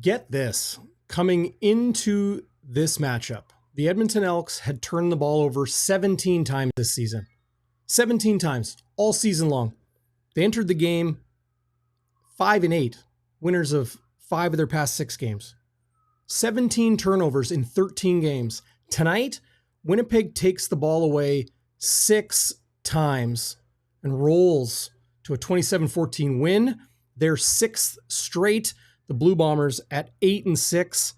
Get this. Coming into this matchup, the Edmonton Elks had turned the ball over 17 times this season. 17 times, all season long. They entered the game 5-8, winners of 5 of their past 6 games. 17 turnovers in 13 games. Tonight, Winnipeg takes the ball away 6 times and rolls to a 27-14 win. Their 6th straight. The Blue Bombers at 8-6,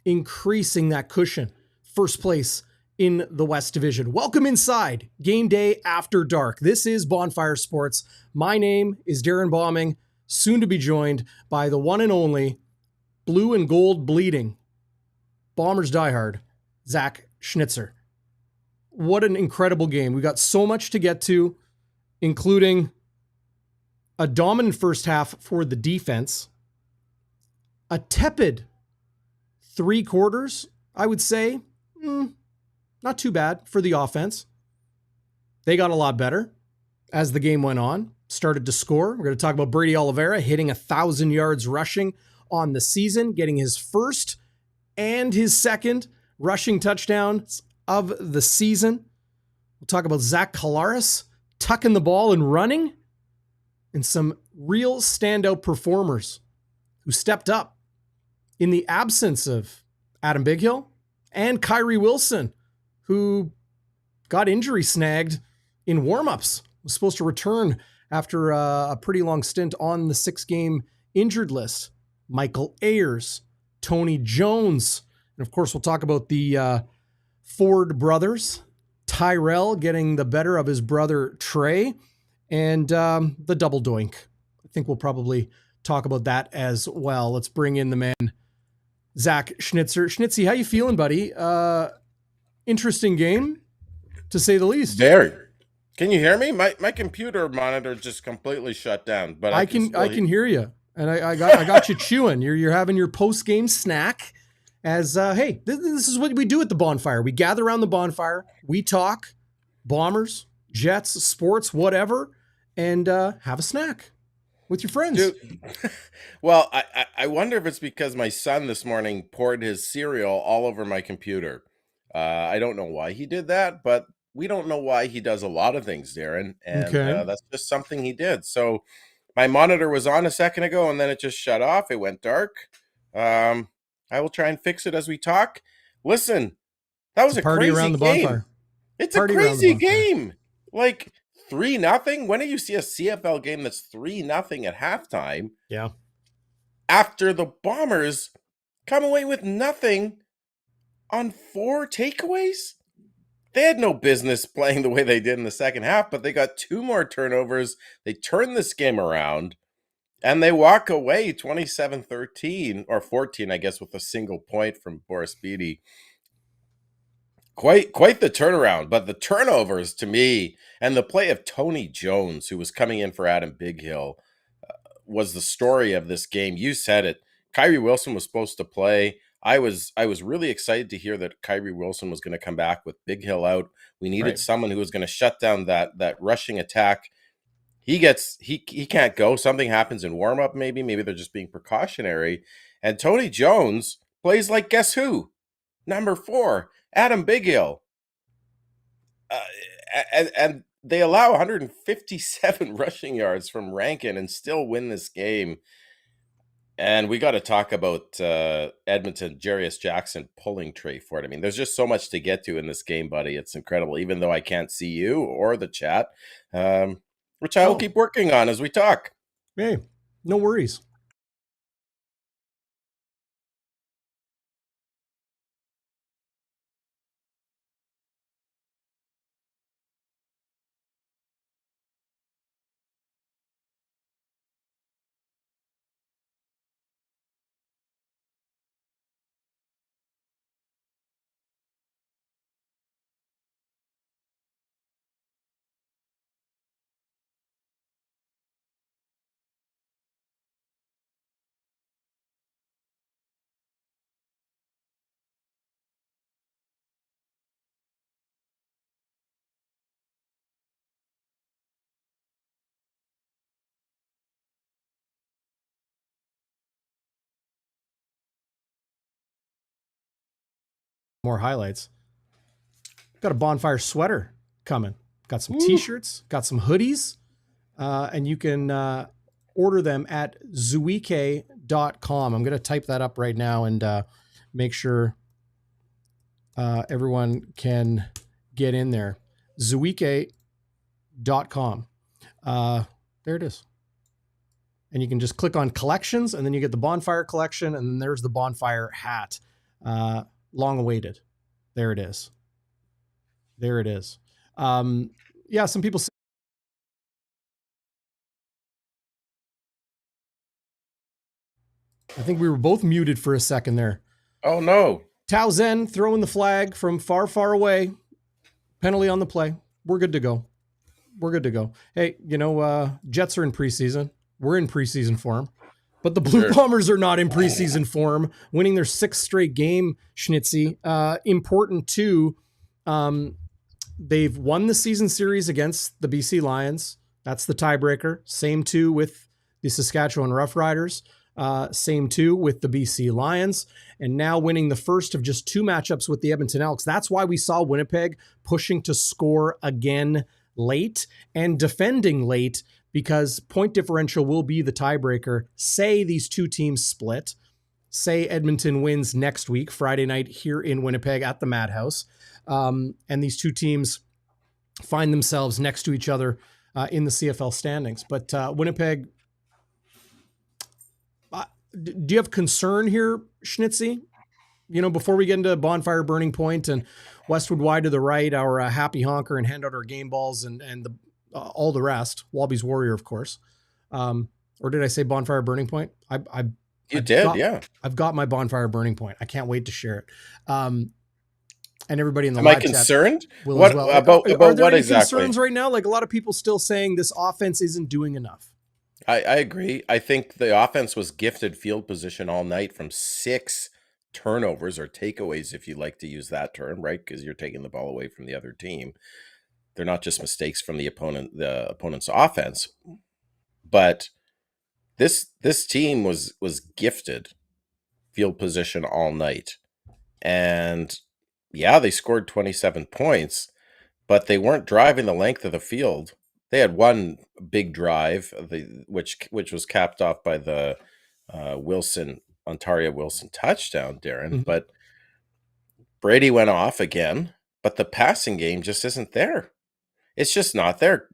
increasing that cushion. First place in the West Division. Welcome inside Game Day After Dark. This is Bonfire Sports. My name is Darrin Bauming, soon to be joined by the one and only blue and gold bleeding Bombers diehard, Zach Schnitzer. What an incredible game. We got so much to get to, including a dominant first half for the defense, a tepid 3 quarters, I would say. Not too bad for the offense. They got a lot better as the game went on, started to score. We're going to talk about Brady Oliveira hitting 1,000 yards rushing on the season, getting his first and his second rushing touchdowns of the season. We'll talk about Zach Collaros tucking the ball and running, and some real standout performers who stepped up in the absence of Adam Bighill and Kyrie Wilson, who got injury snagged in warmups, was supposed to return after a pretty long stint on the 6-game injured list. Michael Ayers, Tony Jones, and of course we'll talk about the Ford brothers, Tyrell getting the better of his brother Trey, and the double doink. I think we'll probably talk about that as well. Let's bring in the man, Zach Schnitzer. Schnitzy, how you feeling, buddy? Interesting game, to say the least. Very. Can you hear me? My computer monitor just completely shut down, but I can hear you, and I got you chewing. You're having your post game snack. As hey, this is what we do at the bonfire. We gather around the bonfire, we talk Bombers, Jets, sports, whatever, and have a snack with your friends. Dude, well, I wonder if it's because my son this morning poured his cereal all over my computer. I don't know why he did that, but we don't know why he does a lot of things, Darrin, and Okay. that's just something he did. So my monitor was on a second ago, and then it just shut off. It went dark. I will try and fix it as we talk. Listen, that was a Party crazy around the game. bonfire. It's Party a around the crazy bonfire. game. Like 3-0. When do you see a CFL game that's 3-0 at halftime? Yeah. After the Bombers come away with nothing on 4 takeaways? They had no business playing the way they did in the second half, but they got 2 more turnovers. They turned this game around, and they walk away 27-13, or 14, I guess, with a single point from Boris Beatty. Quite the turnaround, but the turnovers to me, and the play of Tony Jones, who was coming in for Adam Bighill, was the story of this game. You said it. Kyrie Wilson was supposed to play. I was really excited to hear that Kyrie Wilson was going to come back with Bighill out. We needed someone who was going to shut down that rushing attack. He can't go. Something happens in warm-up, maybe they're just being precautionary. And Tony Jones plays like, guess who? Number 4, Adam Bighill. And they allow 157 rushing yards from Rankin and still win this game. And we got to talk about Edmonton, Jarius Jackson pulling Trey Ford. I mean, there's just so much to get to in this game, buddy. It's incredible, even though I can't see you or the chat, which I will keep working on as we talk. Hey, no worries. more highlights. Got a Bonfire sweater coming. Got some t-shirts, got some hoodies, and you can order them at 𝘎𝙤𝙤𝙧𝙚. I'm going to type that up right now and make sure everyone can get in there. 𝘎𝙤𝙤𝙧𝙚. There it is. And you can just click on collections, and then you get the Bonfire collection, and then there's the Bonfire hat. Long awaited. There it is. There it is. Yeah, some people say, I think we were both muted for a second there. Oh, no. 𝘎𝙤𝙤 throwing the flag from far, far away. Penalty on the play. We're good to go. We're good to go. Hey, Jets are in preseason. We're in preseason form. But the Blue Bombers are not in preseason form, winning their 6th straight game, Schnitzy. Important, too. They've won the season series against the BC Lions. That's the tiebreaker. Same, too, with the Saskatchewan Roughriders. Same, too, with the BC Lions. And now winning the first of just 2 matchups with the Edmonton Elks. That's why we saw Winnipeg pushing to score again late and defending late, because point differential will be the tiebreaker. Say these 2 teams split. Say Edmonton wins next week, Friday night here in Winnipeg at the Madhouse. And these 2 teams find themselves next to each other in the CFL standings. But Winnipeg, do you have concern here, Schnitzy? Before we get into Bonfire Burning Point and Westwood Wide to the right, our happy honker and hand out our game balls and the all the rest, Wallabies Warrior, of course. Or did I say Bonfire Burning Point? You did, yeah. I've got my Bonfire Burning Point. I can't wait to share it. And everybody in the Am I live concerned? chat will What as well. about Are there what any exactly? concerns right now? Like a lot of people still saying this offense isn't doing enough. I agree. I think the offense was gifted field position all night from 6 turnovers or takeaways, if you like to use that term, right? Because you're taking the ball away from the other team. They're not just mistakes from the opponent's offense, but this team was gifted field position all night. And yeah, they scored 27 points, but they weren't driving the length of the field. They had one big drive, which was capped off by the Ontario Wilson touchdown, Darrin. Mm-hmm. But Brady went off again, but the passing game just isn't there. It's just not there.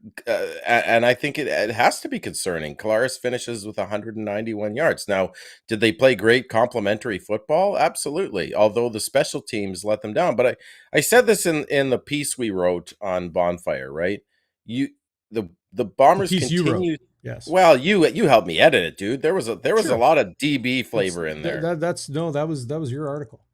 And I think it has to be concerning. Collaros finishes with 191 yards. Now, did they play great complementary football? Absolutely. Although the special teams let them down. But I said this in the piece we wrote on Bonfire, right? The Bombers continue. Yes. Well, you helped me edit it, dude. There was a lot of DB flavor in there. That was your article.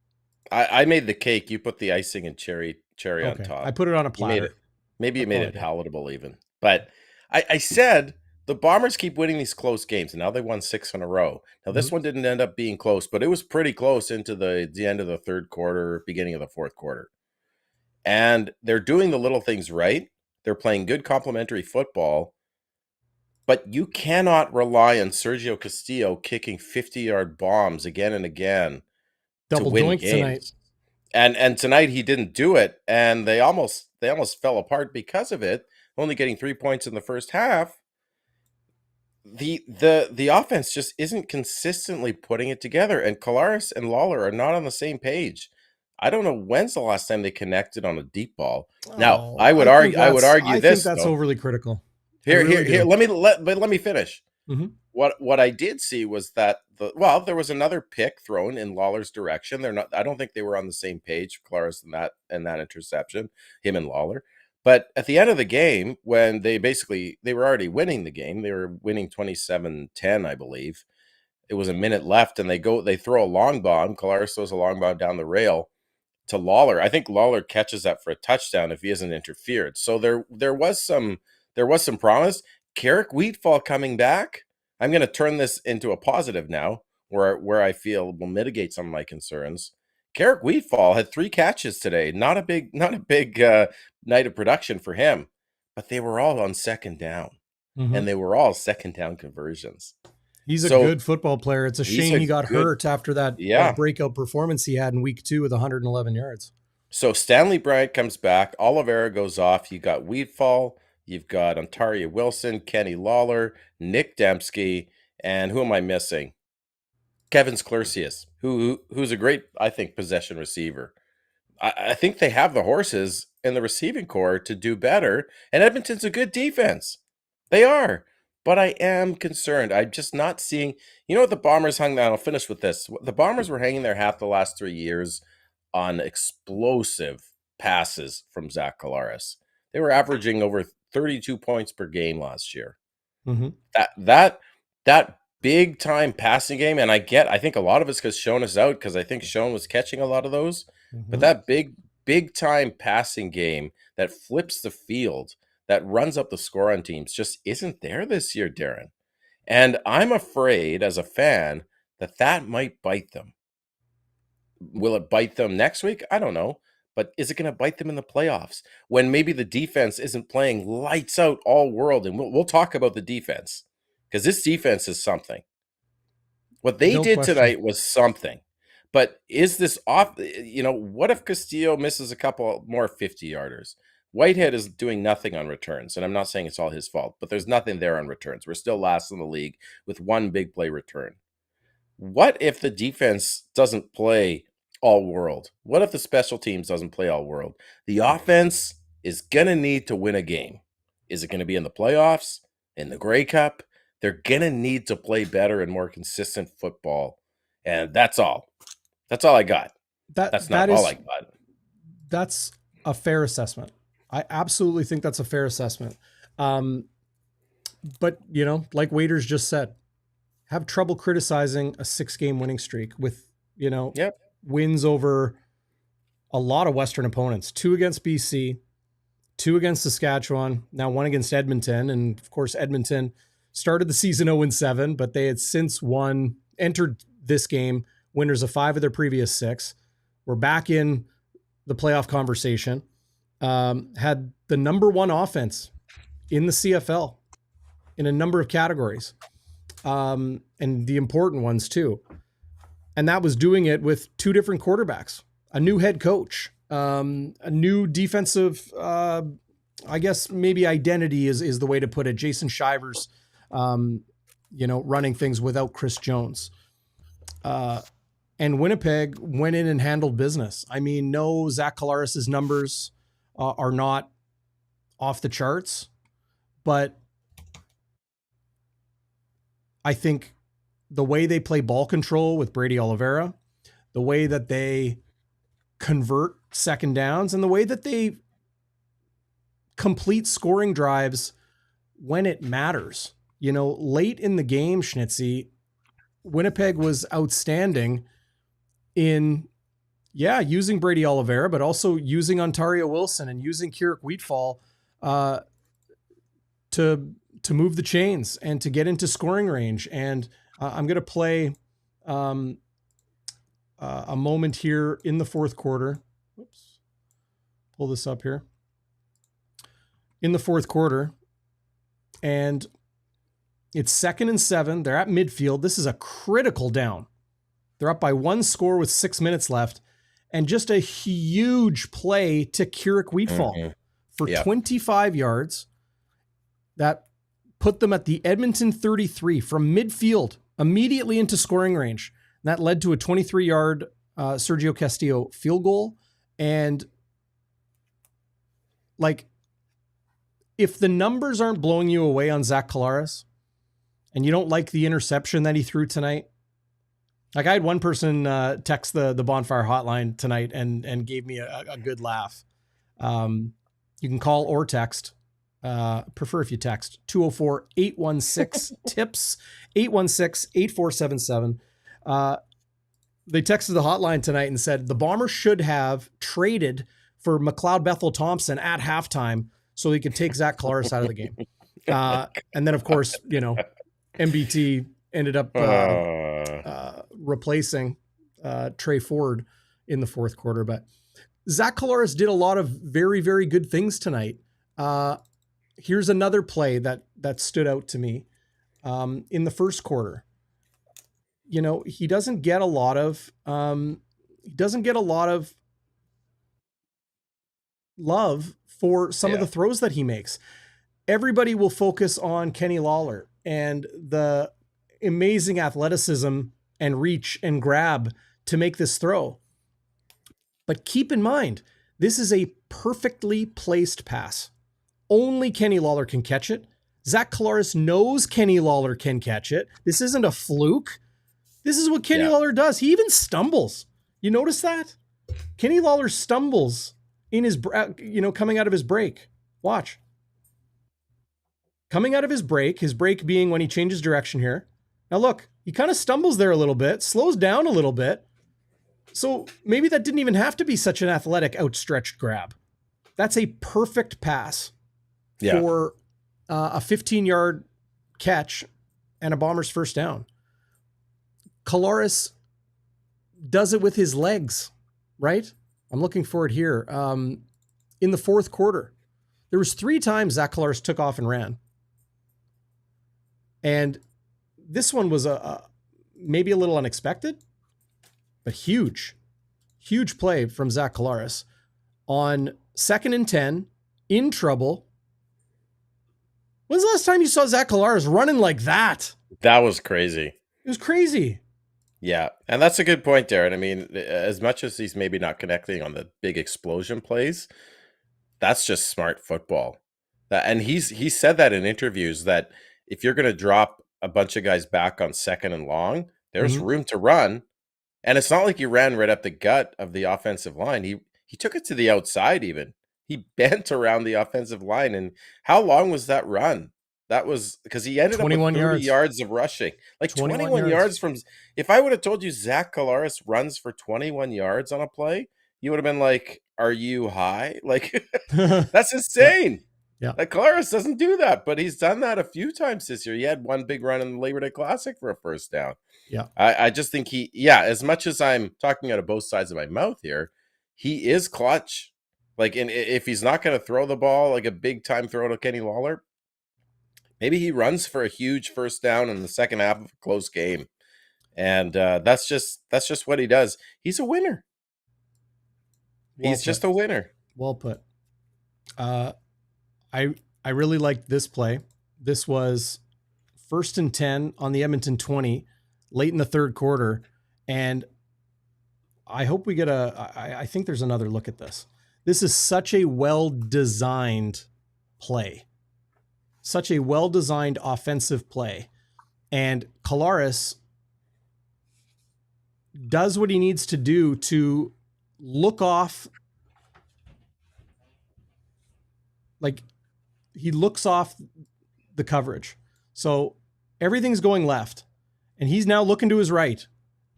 I made the cake. You put the icing and cherry on top. I put it on a platter. Maybe it made it palatable even. But I said the Bombers keep winning these close games, and now they won 6 in a row. Now, this one didn't end up being close, but it was pretty close into the end of the 3rd quarter, beginning of the 4th quarter. And they're doing the little things right. They're playing good complementary football, but you cannot rely on Sergio Castillo kicking 50-yard bombs again and again Double to win doink games. Tonight. And tonight he didn't do it, and they almost fell apart because of it, only getting 3 points in the first half. The offense just isn't consistently putting it together, and Collaros and Lawler are not on the same page. I don't know when's the last time they connected on a deep ball. Now, I would argue I this, think that's though. overly critical. Here, let me finish. Mm-hmm. What I did see was that there was another pick thrown in Lawler's direction. I don't think they were on the same page, Collaros and that interception, him and Lawler. But at the end of the game, when they were already winning the game, they were winning 27-10, I believe. It was a minute left, and they throw a long bomb. Collaros throws a long bomb down the rail to Lawler. I think Lawler catches that for a touchdown if he isn't interfered. So there was some promise. Carrick Wheatfall coming back. I'm going to turn this into a positive now, where I feel will mitigate some of my concerns. Carrick Wheatfall had 3 catches today. Not a big night of production for him, but they were all on second down, and they were all second down conversions. He's a So good football player. It's a he's shame a he got good, hurt after that yeah. breakout performance he had in week 2 with 111 yards. So Stanley Bryant comes back. Oliveira goes off. You got Weedfall. You've got Ontario Wilson, Kenny Lawler, Nick Dembski, and who am I missing? Kevin Sklercius, who's a great, I think, possession receiver. I think they have the horses in the receiving core to do better, and Edmonton's a good defense. They are. But I am concerned. I'm just not seeing, what the Bombers hung down. I'll finish with this. The Bombers were hanging their hat the last 3 years on explosive passes from Zach Collaros. They were averaging over 32 points per game last year. Mm-hmm. That big time passing game, and I think a lot of it's because Schoen is out, because I think Schoen was catching a lot of those. Mm-hmm. But that big time passing game that flips the field, that runs up the score on teams, just isn't there this year, Darrin. And I'm afraid as a fan that might bite them. Will it bite them next week? I don't know. But is it going to bite them in the playoffs when maybe the defense isn't playing lights out all world? And we'll talk about the defense, because this defense is something. What they did tonight was something. But is this off? What if Castillo misses a couple more 50-yarders? Whitehead is doing nothing on returns, and I'm not saying it's all his fault, but there's nothing there on returns. We're still last in the league with one big play return. What if the defense doesn't play all world? What if the special teams doesn't play all world? The offense is going to need to win a game. Is it going to be in the playoffs, in the Grey Cup? They're going to need to play better and more consistent football. And that's all. That's all I got. That's not all I got. That's a fair assessment. I absolutely think that's a fair assessment. But, like Waiters just said, have trouble criticizing a 6-game winning streak with, wins over a lot of Western opponents. 2 against BC, 2 against Saskatchewan, now 1 against Edmonton. And of course, Edmonton started the season 0-7, but they had since entered this game winners of 5 of their previous 6. We're back in the playoff conversation. Had the number 1 offense in the CFL in a number of categories, and the important ones too. And that was doing it with 2 different quarterbacks, a new head coach, a new defensive, I guess maybe identity is the way to put it. Jason Shivers, running things without Chris Jones. And Winnipeg went in and handled business. I mean, no, Zach Collaros' numbers are not off the charts, but I think the way they play ball control with Brady Oliveira, the way that they convert second downs, and the way that they complete scoring drives when it matters. Late in the game, Schnitzy, Winnipeg was outstanding in, using Brady Oliveira, but also using Ontario Wilson and using 𝘎𝙤𝙤𝙧𝙯 Weedfall to move the chains and to get into scoring range. And I'm going to play a moment here in the fourth quarter. Oops. Pull this up here. In the fourth quarter, and it's 2nd and 7. They're at midfield. This is a critical down. They're up by 1 score with 6 minutes left, and just a huge play to 𝘎𝙤𝙧𝙯 Weedfall for 25 yards. That put them at the Edmonton 33 from midfield immediately into scoring range. And that led to a 23-yard Sergio Castillo field goal. And if the numbers aren't blowing you away on Zach Collaros, and you don't like the interception that he threw tonight, I had one person text the Bonfire Hotline tonight and gave me a good laugh. You can call or text. Prefer if you text 204-816-TIPS, 816-8477. They texted the hotline tonight and said the Bombers should have traded for McLeod Bethel Thompson at halftime so he could take Zach Collaros out of the game. And then, of course, MBT ended up replacing Trey Ford in the fourth quarter. But Zach Collaros did a lot of very, very good things tonight. Here's another play that stood out to me in the first quarter. he doesn't get a lot of love for some of the throws that he makes. Everybody will focus on Kenny Lawler and the amazing athleticism and reach and grab to make this throw. But keep in mind, this is a perfectly placed pass. Only Kenny Lawler can catch it. Zach Collaros knows Kenny Lawler can catch it. This isn't a fluke. This is what Kenny Lawler does. He even stumbles. You notice that? Kenny Lawler stumbles in his, coming out of his break. Watch. Coming out of his break being when he changes direction here. Now look, he kind of stumbles there a little bit, slows down a little bit. So maybe that didn't even have to be such an athletic outstretched grab. That's a perfect pass for a 15-yard catch and a Bombers first down. Collaros does it with his legs, right? I'm looking for it here. In the fourth quarter, there was 3 times Zach Collaros took off and ran. And this one was maybe a little unexpected, but huge play from Zach Collaros on 2nd and 10 in trouble. When's the last time you saw Zach Collaros running like that? That was crazy. It was crazy. Yeah, and that's a good point, Darrin. I mean, as much as he's maybe not connecting on the big explosion plays, that's just smart football. And he said that in interviews that if you're going to drop a bunch of guys back on 2nd and long, there's room to run. And it's not like he ran right up the gut of the offensive line. He took it to the outside even. He bent around the offensive line. And how long was that run? That was because he ended up with 30 yards of rushing. Like 21 yards from... If I would have told you Zach Collaros runs for 21 yards on a play, you would have been like, are you high? Like, that's insane. Yeah. Like, Collaros doesn't do that, but he's done that a few times this year. He had one big run in the Labor Day Classic for a first down. Yeah. I just think as much as I'm talking out of both sides of my mouth here, he is clutch. Like, and if he's not going to throw the ball, like a big time throw to Kenny Lawler, maybe he runs for a huge first down in the second half of a close game. And that's just what he does. He's a winner. He's just a winner. Well put. I really liked this play. This was 1st and 10 on the Edmonton 20, late in the third quarter. And I hope we get I think there's another look at this. This is such a well-designed play. Such a well-designed offensive play. And Collaros does what he needs to do to look off. Like, he looks off the coverage. So everything's going left. And he's now looking to his right.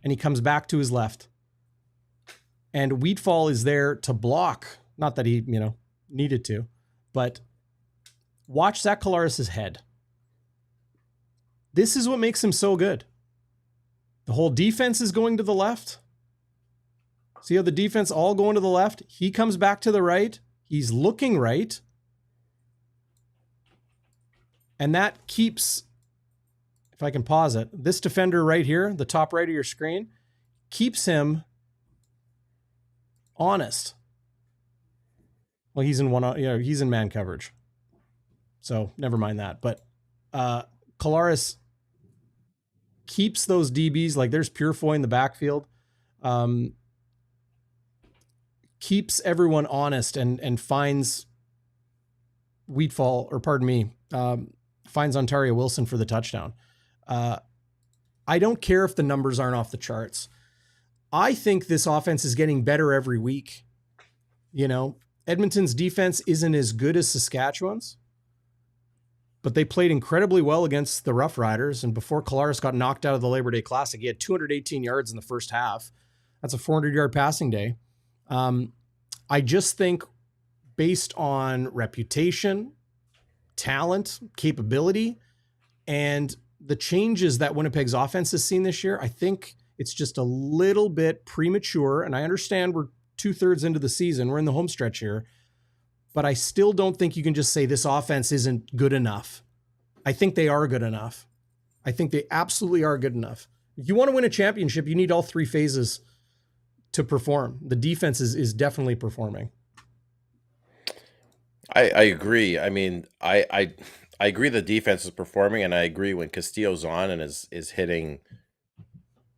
And he comes back to his left. And 𝘎𝙏𝙗 is there to block. Not that he, needed to. But watch Zach Collaros' head. This is what makes him so good. The whole defense is going to the left. See how the defense all going to the left? He comes back to the right. He's looking right. And that keeps, if I can pause it, this defender right here, the top right of your screen, keeps him honest. Well, he's in he's in man coverage. So never mind that. But Collaros keeps those DBs, like there's 𝘎𝙗𝙗 in the backfield, keeps everyone honest and finds 𝘎𝙏𝙗, or pardon me, finds Ontario Wilson for the touchdown. I don't care if the numbers aren't off the charts. I think this offense is getting better every week. Edmonton's defense isn't as good as Saskatchewan's, but they played incredibly well against the Rough Riders. And before Collaros got knocked out of the Labor Day Classic, he had 218 yards in the first half. That's a 400-yard passing day. I just think based on reputation, talent, capability, and the changes that Winnipeg's offense has seen this year, I think it's just a little bit premature. And I understand we're 2/3 into the season. We're in the home stretch here. But I still don't think you can just say this offense isn't good enough. I think they are good enough. I think they absolutely are good enough. If you want to win a championship, you need all three phases to perform. The defense is definitely performing. I agree. I mean, I agree the defense is performing, and I agree when Castillo's on and is hitting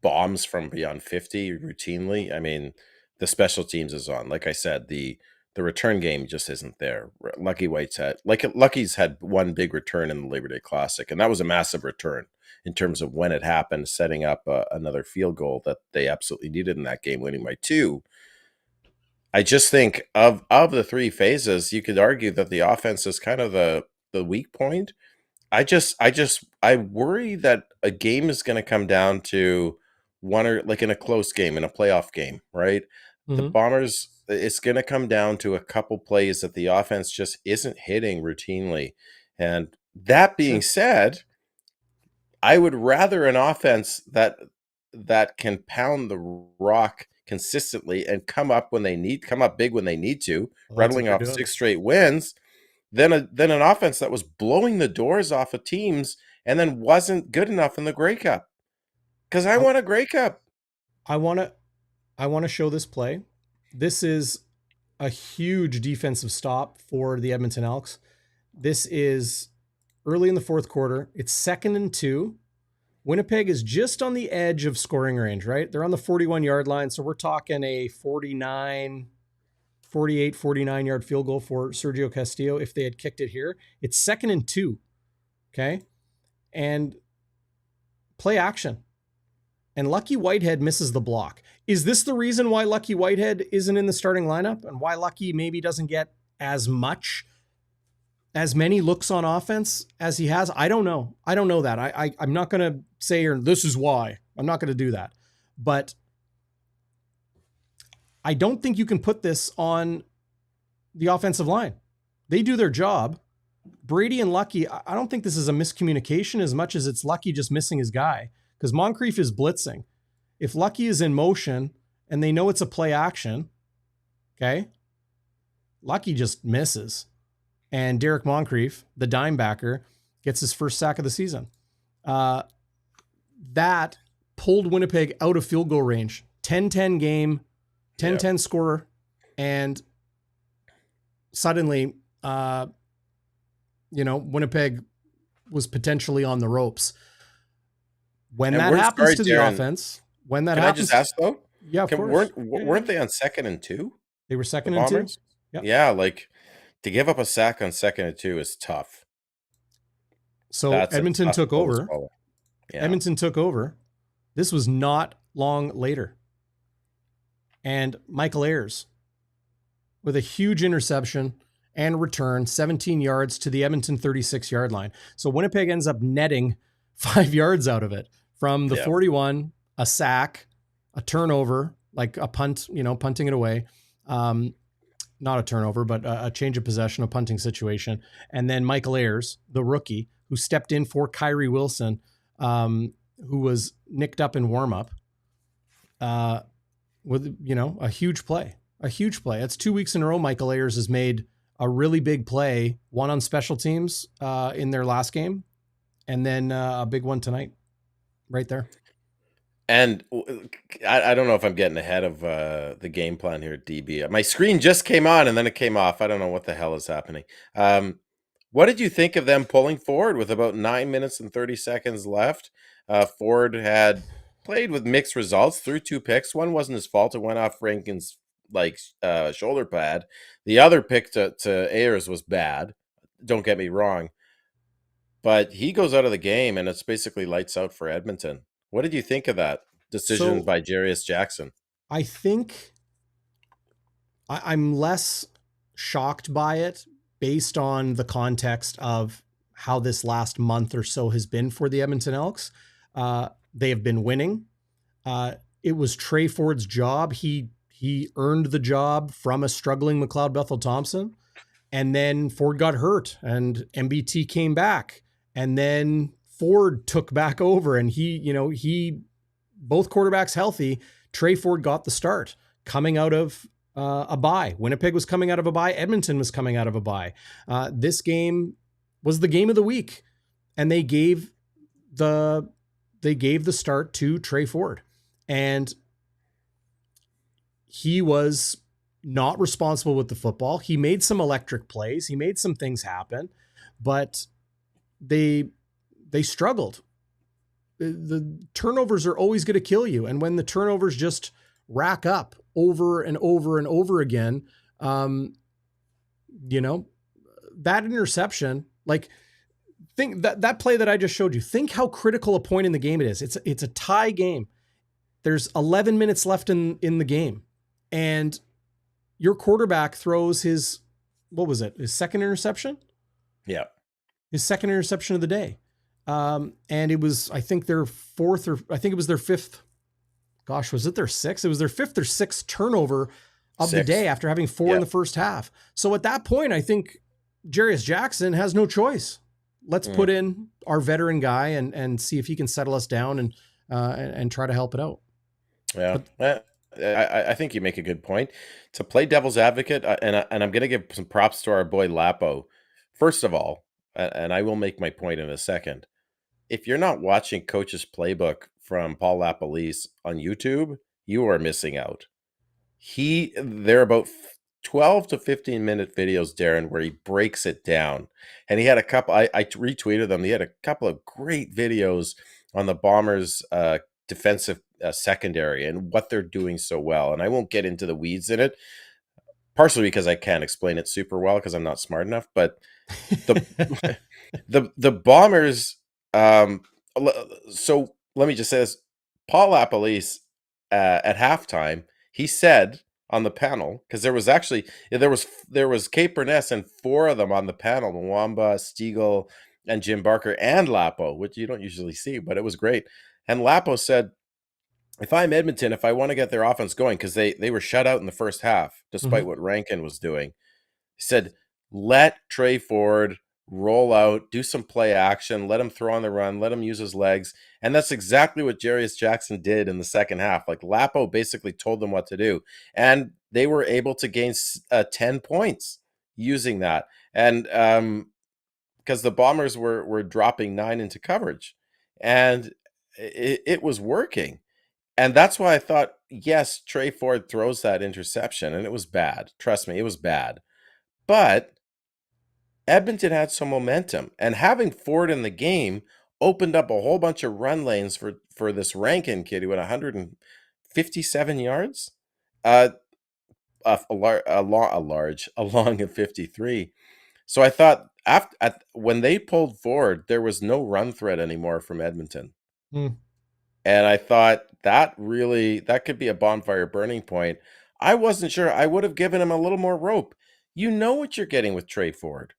bombs from beyond 50 routinely. I mean, the special teams is on. Like I said, the return game just isn't there. Lucky's had one big return in the Labor Day Classic, and that was a massive return in terms of when it happened, setting up another field goal that they absolutely needed in that game, winning by 2. I just think of the three phases, you could argue that the offense is kind of the weak point. I worry that a game is going to come down to one, or like in a close game, in a playoff game, right? The Mm-hmm. Bombers, it's going to come down to a couple plays that the offense just isn't hitting routinely. And that being Sure. said, I would rather an offense that can pound the rock consistently and come up big when they need to, Well, that's what rattling they're off doing. 6 straight wins, than an offense that was blowing the doors off of teams and then wasn't good enough in the Grey Cup. Because I I, want a Grey Cup. I want to show this play. This is a huge defensive stop for the Edmonton Elks. This is early in the fourth quarter. It's 2nd and 2. Winnipeg is just on the edge of scoring range, right? They're on the 41-yard line. So we're talking a 49 yard field goal for Sergio Castillo if they had kicked it here. It's 2nd and 2. Okay. And play action. And Lucky Whitehead misses the block. Is this the reason why Lucky Whitehead isn't in the starting lineup and why Lucky maybe doesn't get as many looks on offense as he has? I don't know. I don't know that. I'm not going to say, or this is why. I'm not going to do that. But I don't think you can put this on the offensive line. They do their job. Brady and Lucky, I don't think this is a miscommunication as much as it's Lucky just missing his guy, because Moncrief is blitzing. If Lucky is in motion and they know it's a play action, okay, Lucky just misses. And Derek Moncrief, the dime backer, gets his first sack of the season. That pulled Winnipeg out of field goal range. 10-10 game, 10-10 score, and suddenly, Winnipeg was potentially on the ropes. When that happens to the offense, when that happens, I just ask though? Yeah, of course. Weren't they on 2nd and 2? They were 2nd The and 2. Bombers? Yep. Yeah, like to give up a sack on 2nd and 2 is tough. So That's Edmonton took over. Yeah. Edmonton took over. This was not long later. And Michael Ayers with a huge interception and return, 17 yards to the Edmonton 36-yard line. So Winnipeg ends up netting 5 yards out of it from the 41, a sack, a turnover, like a punt, punting it away. Not a turnover, but a change of possession, a punting situation. And then Michael Ayers, the rookie, who stepped in for Kyrie Wilson, who was nicked up in warm-up, with, a huge play. A huge play. That's 2 weeks in a row Michael Ayers has made a really big play, one on special teams in their last game, and then a big one tonight right there. And I don't know if I'm getting ahead of the game plan here at DB. My screen just came on and then it came off. I don't know what the hell is happening. What did you think of them pulling forward with about 9 minutes and 30 seconds left? Ford had played with mixed results, threw 2 picks. One wasn't his fault. It went off Rankin's shoulder pad. The other pick to Ayers was bad. Don't get me wrong. But he goes out of the game and it's basically lights out for Edmonton. What did you think of that decision by Jarius Jackson? I think I'm less shocked by it based on the context of how this last month or so has been for the Edmonton Elks. They have been winning. It was Trey Ford's job. He earned the job from a struggling McLeod Bethel Thompson. And then Ford got hurt and MBT came back. And then Ford took back over and he both quarterbacks healthy. Trey Ford got the start coming out of a bye. Winnipeg was coming out of a bye. Edmonton was coming out of a bye. This game was the game of the week, and they gave the they gave the start to Trey Ford, and he was not responsible with the football. He made some electric plays. He made some things happen, but they struggled. The turnovers are always going to kill you. And when the turnovers just rack up over and over and over again, you know, that interception, like, think that play that I just showed you, think how critical a point in the game it is. It's a tie game. There's 11 minutes left in the game, and your quarterback throws his, what was it? His second interception? Yeah. His second interception of the day. And it was, I think, their fourth, or I think it was their fifth. Gosh, was it their sixth? It was their fifth or sixth turnover of the day after having four in the first half. So at that point, I think 𝘎𝙤𝙧𝙀 has no choice. Let's put in our veteran guy and see if he can settle us down and try to help it out. Yeah. I think you make a good point. To play devil's advocate, and I'm going to give some props to our boy Lapo. First of all, and I will make my point in a second, if you're not watching Coach's Playbook from Paul LaPolice on YouTube, you are missing out. They're about 12 to 15-minute videos, Darrin, where he breaks it down. And he had a couple, I retweeted them. He had a couple of great videos on the Bombers' defensive secondary and what they're doing so well. And I won't get into the weeds in it, partially because I can't explain it super well because I'm not smart enough. But the the Bombers, so let me just say this. Paul LaPolice, at halftime, he said on the panel, because there was Kate Burness and four of them on the panel, Mwamba, Stiegel, and Jim Barker, and Lapo, which you don't usually see, but it was great. And Lapo said, if I'm Edmonton, if I want to get their offense going, because they were shut out in the first half, despite what Rankin was doing, he said, let Trey Ford roll out, do some play action, let him throw on the run, let him use his legs. And that's exactly what 𝘎𝙧𝙀 did in the second half. Like, Lapo basically told them what to do. And they were able to gain 10 points using that. And because the Bombers were dropping 9 into coverage. And it was working. And that's why I thought, yes, Trey Ford throws that interception, and it was bad. Trust me, it was bad. But Edmonton had some momentum, and having Ford in the game opened up a whole bunch of run lanes for this Rankin kid who had 157 yards, a long of 53. So I thought when they pulled Ford, there was no run threat anymore from Edmonton. And I thought that could be a bonfire burning point. I wasn't sure. I would have given him a little more rope. You know what you're getting with Trey Ford.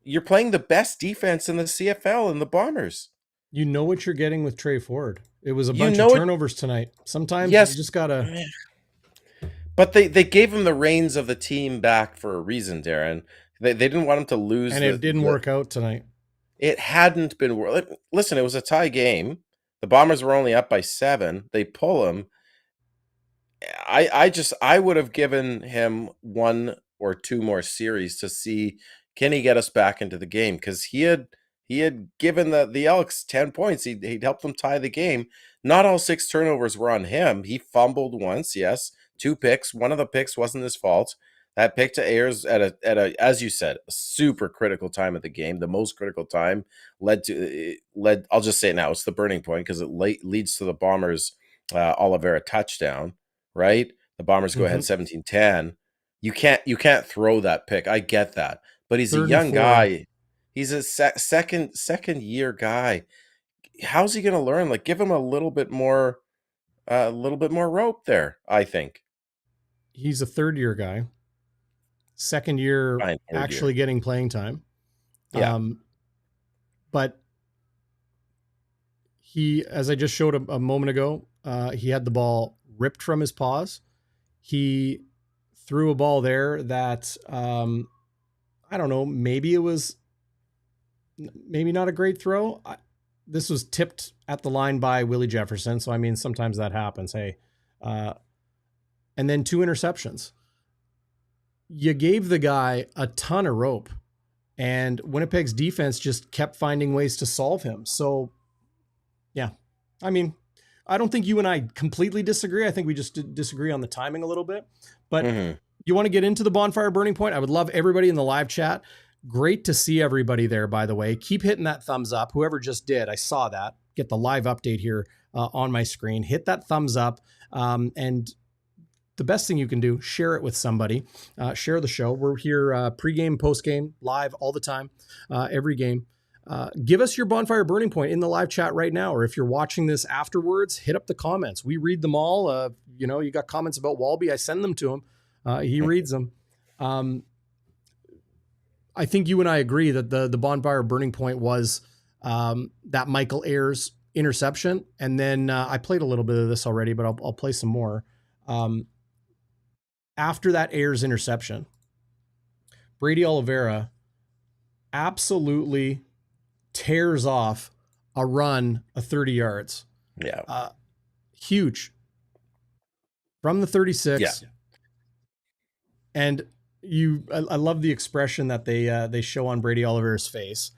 You're playing the best defense in the CFL in the Bombers. You know what you're getting with Trey Ford. It was a bunch of turnovers tonight. Sometimes you just got to... But they gave him the reins of the team back for a reason, Darrin. They didn't want him to lose. And it didn't work out tonight. It hadn't been... Listen, it was a tie game. The Bombers were only up by 7. They pull him. I would have given him 1 or 2 more series to see, can he get us back into the game? Because he had given the Elks 10 points. He'd helped them tie the game. Not all 6 turnovers were on him. He fumbled once, yes. 2 picks. One of the picks wasn't his fault. That pick to Ayers at a as you said, a super critical time of the game, the most critical time, led. I'll just say it now, it's the burning point because it leads to the Bombers' Oliveira touchdown. Right, the Bombers go ahead 17-10. You can't throw that pick. I get that, but he's a young guy. He's a second year guy. How's he going to learn? Like, give him a little bit more rope there. I think he's a third year guy. Second year, actually getting playing time. Yeah. But he, as I just showed a moment ago, he had the ball ripped from his paws. He threw a ball there that, I don't know, maybe not a great throw. This was tipped at the line by Willie Jefferson. So, I mean, sometimes that happens. Hey, and then 2 interceptions. You gave the guy a ton of rope, and Winnipeg's defense just kept finding ways to solve him. So Yeah. I mean, I don't think you and I completely disagree. I think we just disagree on the timing a little bit. But Mm-hmm. you want to get into the Bonfire Burning Point? I would love everybody in the live chat. Great to see everybody there, by the way. Keep hitting that thumbs up. Whoever just did, I saw that. Get the live update here on my screen. Hit that thumbs up. And the best thing you can do, share it with somebody. Share the show. We're here pregame, postgame, live all the time, every game. Give us your Bonfire Burning Point in the live chat right now, or if you're watching this afterwards, hit up the comments. We read them all. You got comments about Walby, I send them to him. He reads them. I think you and I agree that the Bonfire Burning Point was that Michael Ayers interception, and then I played a little bit of this already, but I'll play some more. After that Ayers interception, Brady Oliveira absolutely tears off a run of 30 yards. Yeah. Huge. From the 36. Yeah. And I love the expression that they show on Brady Oliveira's face,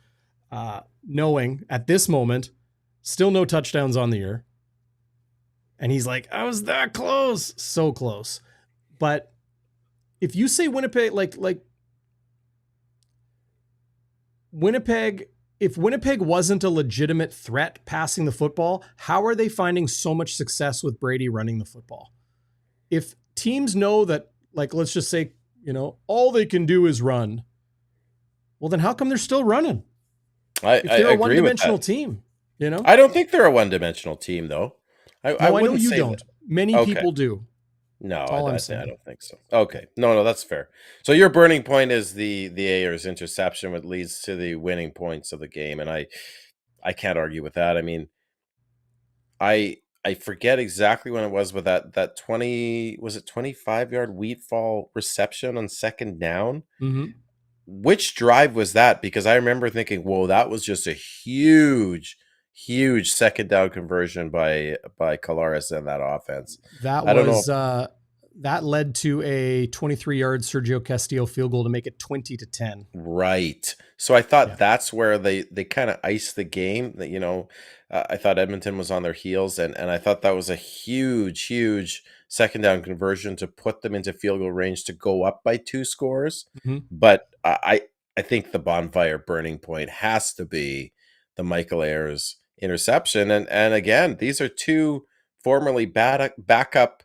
knowing at this moment, still no touchdowns on the year. And he's like, I was that close. So close. But if you say Winnipeg, like Winnipeg, if Winnipeg wasn't a legitimate threat passing the football, how are they finding so much success with Brady running the football? If teams know that, like, let's just say, all they can do is run, well, then how come they're still running? If they're a one-dimensional team, I don't think they're a one-dimensional team, though. I know you don't. Many people do. No, I don't think so. Okay. No, that's fair. So your burning point is the Ayers interception, which leads to the winning points of the game. And I can't argue with that. I mean, I forget exactly when it was, but that 25-yard Wheatfall reception on second down? Mm-hmm. Which drive was that? Because I remember thinking, whoa, that was just a huge second down conversion by Collaros in that offense. That led to a 23-yard Sergio Castillo field goal to make it 20-10. Right. So I thought that's where they kind of iced the game. That I thought Edmonton was on their heels, and I thought that was a huge second down conversion to put them into field goal range to go up by 2 scores. Mm-hmm. But I think the Bonfire Burning Point has to be the Michael Ayers interception. And again, these are 2 formerly backup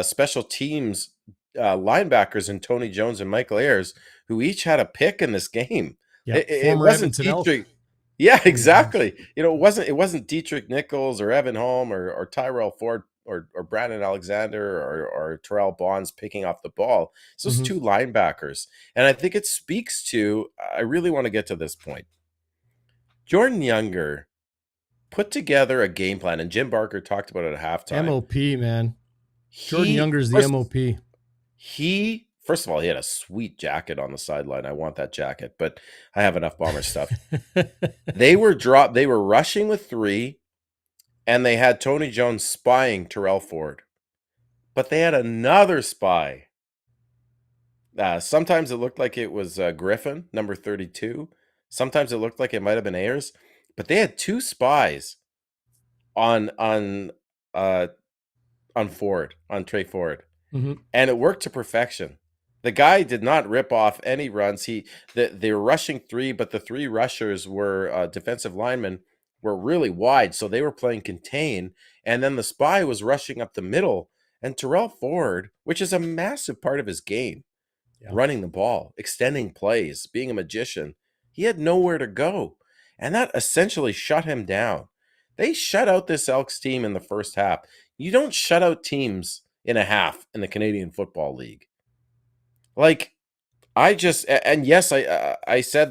special teams linebackers in Tony Jones and Michael Ayers, who each had a pick in this game. Yeah, it wasn't Dietrich. Yeah, exactly. It wasn't Dietrich Nichols or Evan Holm or Tyrell Ford or Brandon Alexander or Terrell Bonds picking off the ball. It's those 2 linebackers. And I think it speaks to, I really want to get to this point. Jordan Younger put together a game plan, and Jim Barker talked about it at halftime. MOP, man. Jordan Younger's the MOP. First of all, he had a sweet jacket on the sideline. I want that jacket, but I have enough Bomber stuff. They were rushing with 3, and they had Tony Jones spying Terrell Ford. But they had another spy. Sometimes it looked like it was Griffin, number 32. Sometimes it looked like it might have been Ayers. But they had 2 spies on Ford, on Trey Ford. Mm-hmm. And it worked to perfection. The guy did not rip off any runs. They were rushing 3, but the 3 rushers were defensive linemen, were really wide, so they were playing contain. And then the spy was rushing up the middle. And Terrell Ford, which is a massive part of his game, running the ball, extending plays, being a magician, he had nowhere to go. And that essentially shut him down. They shut out this Elks team in the first half. You don't shut out teams in a half in the Canadian Football League. Like, I said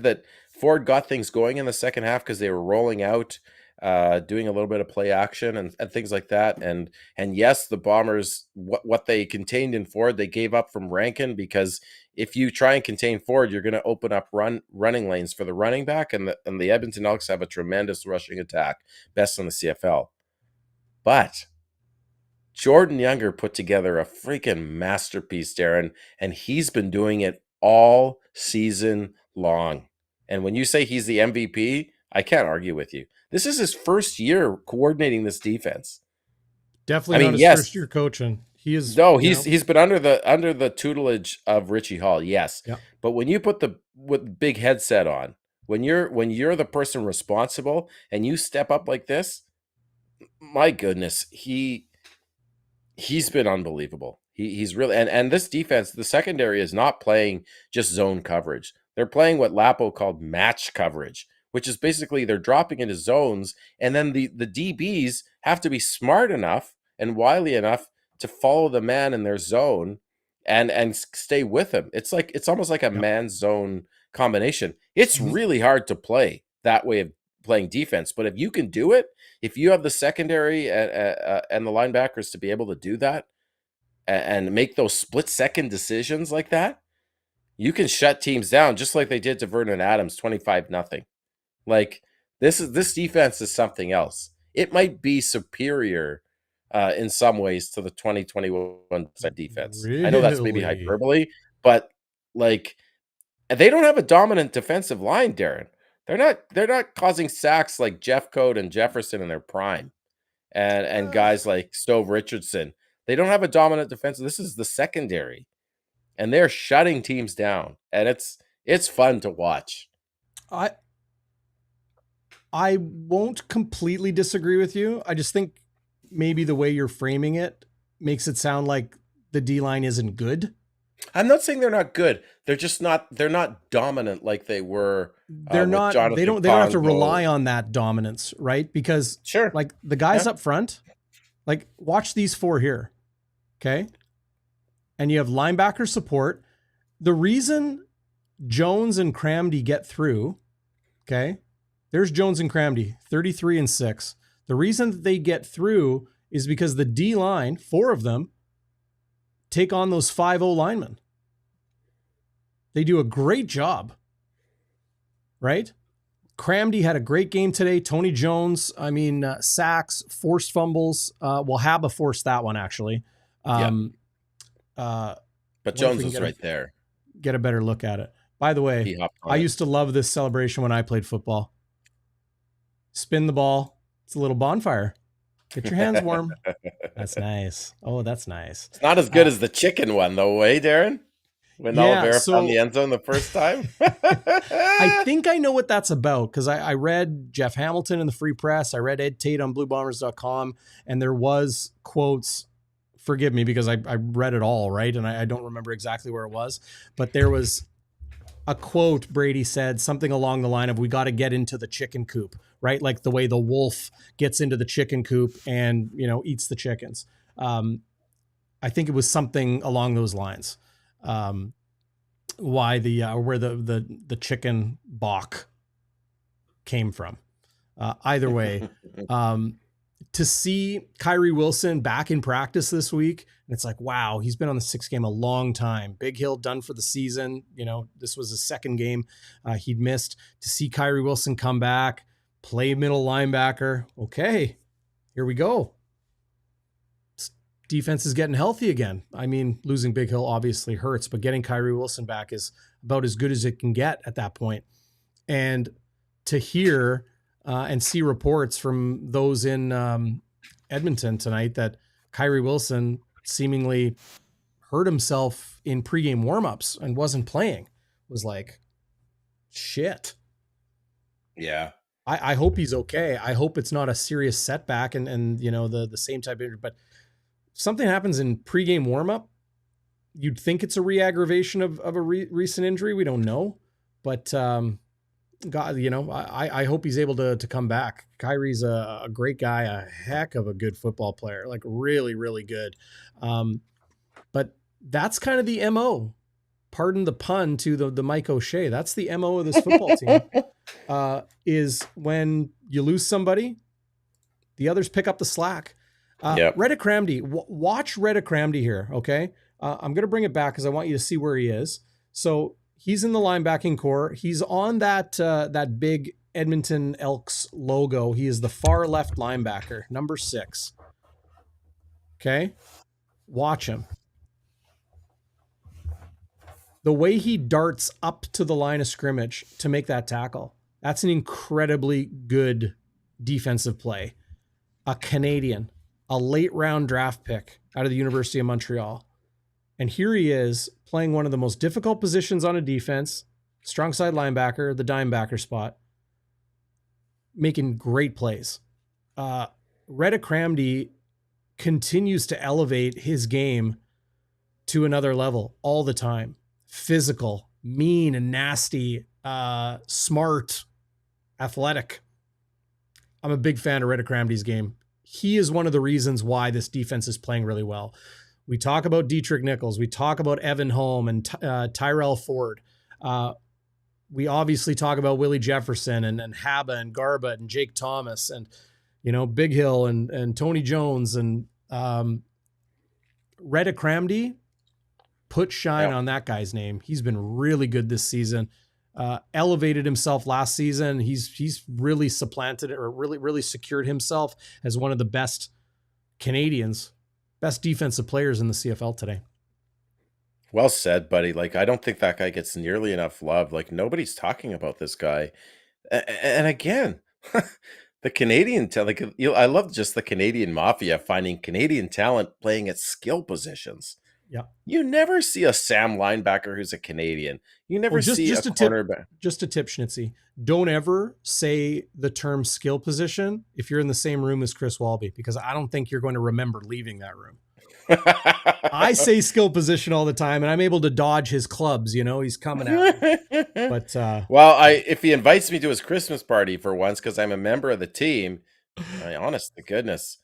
that Ford got things going in the second half because they were rolling out, doing a little bit of play action and things like that. And yes, the Bombers, what they contained in Ford, they gave up from Rankin, because if you try and contain Ford, you're going to open up running lanes for the running back, and the Edmonton Elks have a tremendous rushing attack, best in the CFL. But Jordan Younger put together a freaking masterpiece, Darrin, and he's been doing it all season long. And when you say he's the MVP, I can't argue with you. This is his first year coordinating this defense. Definitely I not mean, his yes, first year coaching. He is, no, he's been under the tutelage of Richie Hall, yes. yeah. But when you put the with big headset on, when you're the person responsible and you step up like this, my goodness, he's been unbelievable. He's really, and this defense, the secondary is not playing just zone coverage. They're playing what Lapo called match coverage, which is basically they're dropping into zones, and then the DBs have to be smart enough and wily enough to follow the man in their zone and stay with him. It's almost like a Yeah. man zone combination. It's Mhm. really hard to play that way of playing defense, but if you can do it, if you have the secondary and the linebackers to be able to do that and make those split-second decisions like that, you can shut teams down just like they did to Vernon Adams, 25-0. Like, this defense is something else. It might be superior in some ways to the 2021 defense. I know that's maybe Really? hyperbole, but like they don't have a dominant defensive line, Darren. They're not causing sacks like Jeff Code and Jefferson in their prime and guys like Stove Richardson. They don't have a dominant defense. This is the secondary, and they're shutting teams down, and it's fun to watch. I I won't completely disagree with you. I just think maybe the way you're framing it makes it sound like the D line isn't good. I'm not saying they're not good. They're not dominant like they were They're with not Jonathan they don't have to Congo. rely on that dominance, right? Because Sure. like the guys Yeah. up front, like watch these four here. Okay? And you have linebacker support. The reason Jones and Cramdy get through, okay? There's Jones and Cramdy, 33 and 6. The reason that they get through is because the D line, four of them, take on those 5-0 linemen. They do a great job, right? Cramdy had a great game today. Tony Jones, sacks, forced fumbles. Haba forced that one, actually. Yeah. Uh, But wonder if Jones we can was right there. get a better look at it. By the way, He hopped I on it. used to love this celebration when I played football. Spin the ball. It's a little bonfire. Get your hands warm. That's nice. Oh, that's nice. It's not as good as the chicken one, though, eh, Darren? When Yeah, Oliveira found so the end zone the first time. I think I know what that's about because I read Jeff Hamilton in the Free Press. I read Ed Tate on BlueBombers.com, and there was quotes. Forgive me because I read it all, right? And I don't remember exactly where it was, but there was a quote Brady said, something along the line of, we got to get into the chicken coop, right? Like the way the wolf gets into the chicken coop and, eats the chickens. I think it was something along those lines. Why where the chicken balk came from. Either way, to see Kyrie Wilson back in practice this week, and it's like, wow, he's been on the 6 game a long time. Big Hill done for the season. This was his second game he'd missed. To see Kyrie Wilson come back, play middle linebacker. Okay, here we go. Defense is getting healthy again. I mean, losing Big Hill obviously hurts, but getting Kyrie Wilson back is about as good as it can get at that point. And to hear and see reports from those in Edmonton tonight that Kyrie Wilson seemingly hurt himself in pregame warmups and wasn't playing was like, shit. Yeah. I hope he's okay. I hope it's not a serious setback and the same type of injury, but if something happens in pregame warmup, you'd think it's a re-aggravation of a recent injury. We don't know, but God, I hope he's able to come back. Kyrie's a great guy, a heck of a good football player, like really, really good. But that's kind of the MO. Pardon the pun to the Mike O'Shea. That's the MO of this football team. Is when you lose somebody, the others pick up the slack. Yep. Reddick Cramdy, watch Reddick Cramdy here, okay? I'm going to bring it back because I want you to see where he is. So he's in the linebacking core. He's on that big Edmonton Elks logo. He is the far left linebacker, number 6. Okay? Watch him. The way he darts up to the line of scrimmage to make that tackle. That's an incredibly good defensive play. A Canadian, a late round draft pick out of the University of Montreal. And here he is playing one of the most difficult positions on a defense, strong side linebacker, the dime backer spot, making great plays. 𝘎𝙥𝙤𝙧𝙨 continues to elevate his game to another level all the time. Physical, mean and nasty, smart, athletic. I'm a big fan of 𝘎𝙤𝙬𝙧𝙨's game. He is one of the reasons why this defense is playing really well. We talk about Dietrich Nichols. We talk about Evan Holm and Tyrell Ford. We obviously talk about Willie Jefferson and Haba and Garba and Jake Thomas and, Big Hill and Tony Jones and 𝘎𝙤𝙬𝙧𝙨. Put shine on that guy's name. He's been really good this season. Elevated himself last season. He's really supplanted or really secured himself as one of the best Canadians, best defensive players in the CFL today. Well said, buddy. Like, I don't think that guy gets nearly enough love. Like, nobody's talking about this guy. And again, the Canadian talent, I love just the Canadian mafia finding Canadian talent playing at skill positions. Yeah. You never see a Sam linebacker who's a Canadian. You never see a cornerback. Just a tip, Schnitzy. Don't ever say the term skill position if you're in the same room as Chris Walby, because I don't think you're going to remember leaving that room. I say skill position all the time, and I'm able to dodge his clubs. He's coming at me. But well, if he invites me to his Christmas party for once, because I'm a member of the team, honest to goodness,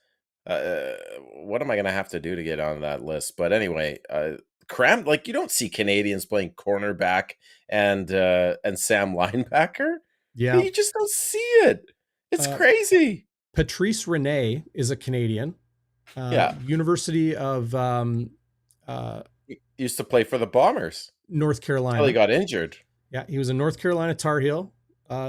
what am I going to have to do to get on that list? But anyway, you don't see Canadians playing cornerback and Sam linebacker. Yeah, you just don't see it. It's crazy. Patrice Rene is a Canadian. University of used to play for the Bombers, North Carolina. Until he got injured. Yeah, he was a North Carolina Tar Heel.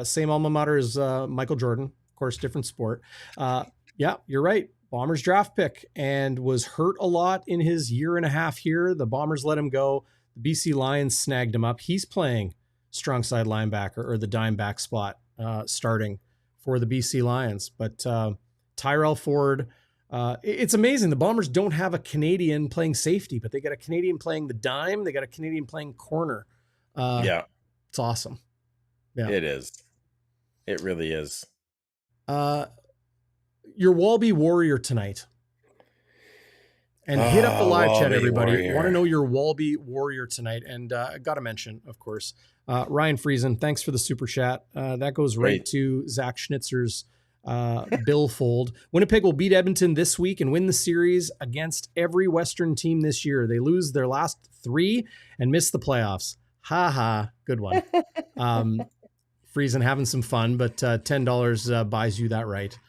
Same alma mater as Michael Jordan, of course, different sport. Yeah, you're right. Bombers draft pick, and was hurt a lot in his year and a half here. The Bombers let him go. The BC Lions snagged him up. He's playing strong side linebacker or the dime back spot, starting for the BC Lions. But Tyrell Ford, it's amazing. The Bombers don't have a Canadian playing safety, but they got a Canadian playing the dime. They got a Canadian playing corner. It's awesome. Yeah, it is. It really is. Your Walby Warrior tonight. And hit up the live chat, everybody. Want to know your Walby Warrior tonight. And I got to mention, of course, Ryan Friesen, thanks for the super chat. That goes right to Zach Schnitzer's billfold. Winnipeg will beat Edmonton this week and win the series against every Western team this year. They lose their last 3 and miss the playoffs. Ha ha. Good one. Friesen having some fun, but $10 buys you that right.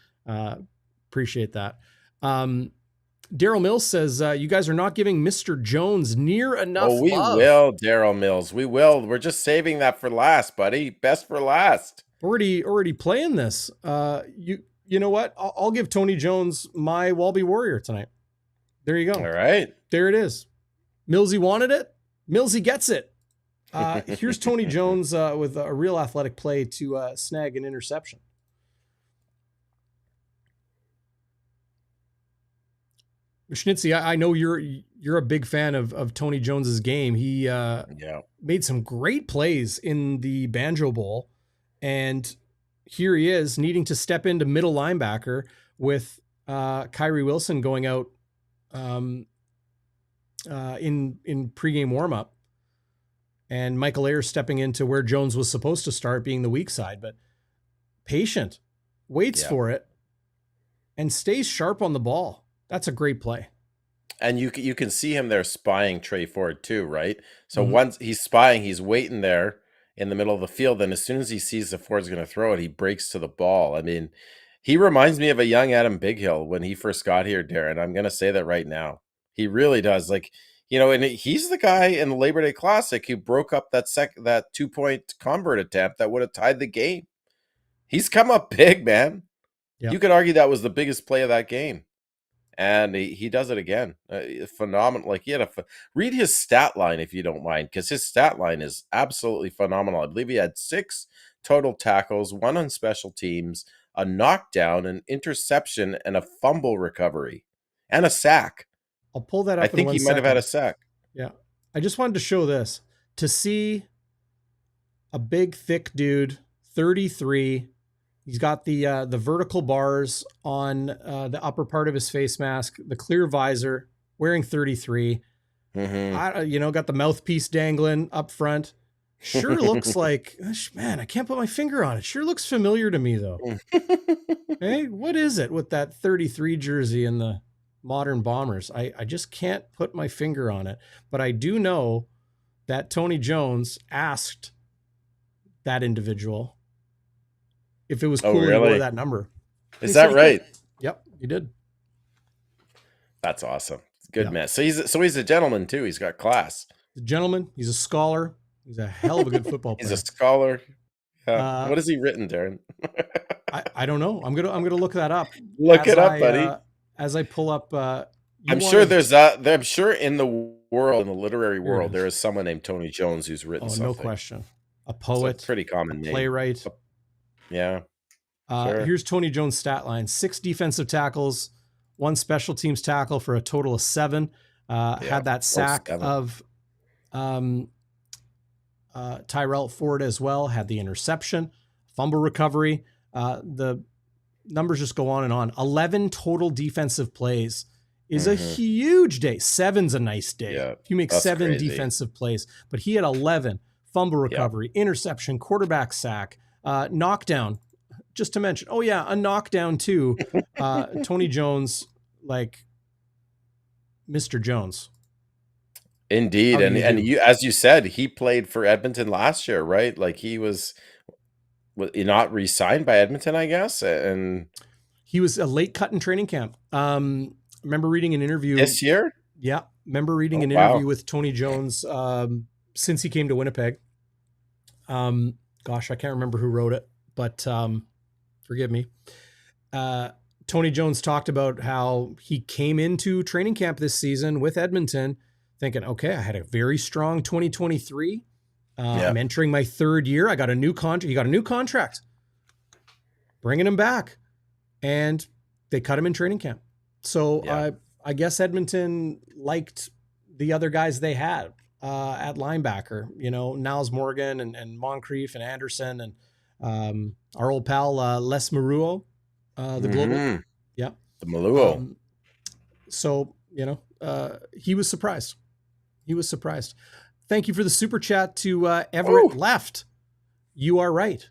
Appreciate that. Daryl Mills says, you guys are not giving Mr. Jones near enough love. We will, Daryl Mills. We will. We're just saving that for last, buddy. Best for last. Already playing this. You know what? I'll give Tony Jones my Walby Warrior tonight. There you go. All right. There it is. Millsy wanted it. Millsy gets it. Here's Tony Jones with a real athletic play to snag an interception. Schnitzy, I know you're a big fan of Tony Jones's game. He made some great plays in the Banjo Bowl, and here he is needing to step into middle linebacker with Kyrie Wilson going out in pregame warmup, and Michael Ayers stepping into where Jones was supposed to start, being the weak side, but patient, waits for it, and stays sharp on the ball. That's a great play. And you can see him there spying Trey Ford too, right? So once he's spying, he's waiting there in the middle of the field. And as soon as he sees that Ford's going to throw it, he breaks to the ball. I mean, he reminds me of a young Adam Bighill when he first got here, Darren. I'm going to say that right now. He really does. Like, and he's the guy in the Labor Day Classic who broke up that 2-point convert attempt that would have tied the game. He's come up big, man. Yeah. You could argue that was the biggest play of that game. And he does it again. Phenomenal. Like, he had read his stat line if you don't mind, because his stat line is absolutely phenomenal. I believe he had 6 total tackles, 1 on special teams, a knockdown, an interception, and a fumble recovery, and a sack. I'll pull that I up in think 1 he might have had second. a sack. Yeah. I just wanted to show this. To see a big, thick dude, 33. He's got the vertical bars on the upper part of his face mask, the clear visor, wearing 33. Got the mouthpiece dangling up front. Sure looks like, man, I can't put my finger on it. Sure looks familiar to me, though. Hey, what is it with that 33 jersey and the modern Bombers? I just can't put my finger on it. But I do know that Tony Jones asked that individual if it was cool he wore that number. Is that right? Yep, he did. That's awesome. Good man. So he's a gentleman too. He's got class. He's a gentleman. He's a scholar. He's a hell of a good football player. He's a scholar. Yeah. What has he written, Darrin? I don't know. I'm gonna look that up. Look it up, buddy. As I pull up, I'm sure there's that. I'm sure in the world, in the literary world, there is someone named Tony Jones who's written something. No question. A poet, pretty common name. Playwright. Yeah. Here's Tony Jones' stat line: 6 defensive tackles, 1 special teams tackle for a total of 7. Had that sack of Tyrell Ford as well. Had the interception, fumble recovery. The numbers just go on and on. 11 total defensive plays is a huge day. 7's a nice day. Yeah, if you make 7 defensive plays, but he had 11. Fumble recovery, interception, quarterback sack, knockdown. Just to mention, a knockdown too. Tony Jones, like Mr. Jones. Indeed, and you, as you said, he played for Edmonton last year, right? Like he was not re-signed by Edmonton, I guess, and he was a late cut in training camp. Remember reading an interview this year? Yeah, remember reading an interview with Tony Jones since he came to Winnipeg. Gosh, I can't remember who wrote it, but forgive me. Tony Jones talked about how he came into training camp this season with Edmonton thinking, okay, I had a very strong 2023. I'm entering my 3rd year. I got a new contract. He got a new contract. Bringing him back. And they cut him in training camp. So I guess Edmonton liked the other guys they had at linebacker. Niles Morgan and Moncrief and Anderson and our old pal Les Maruo, the Global. Yeah. The Maluo. So, he was surprised. Thank you for the super chat to Everett Left. You are right.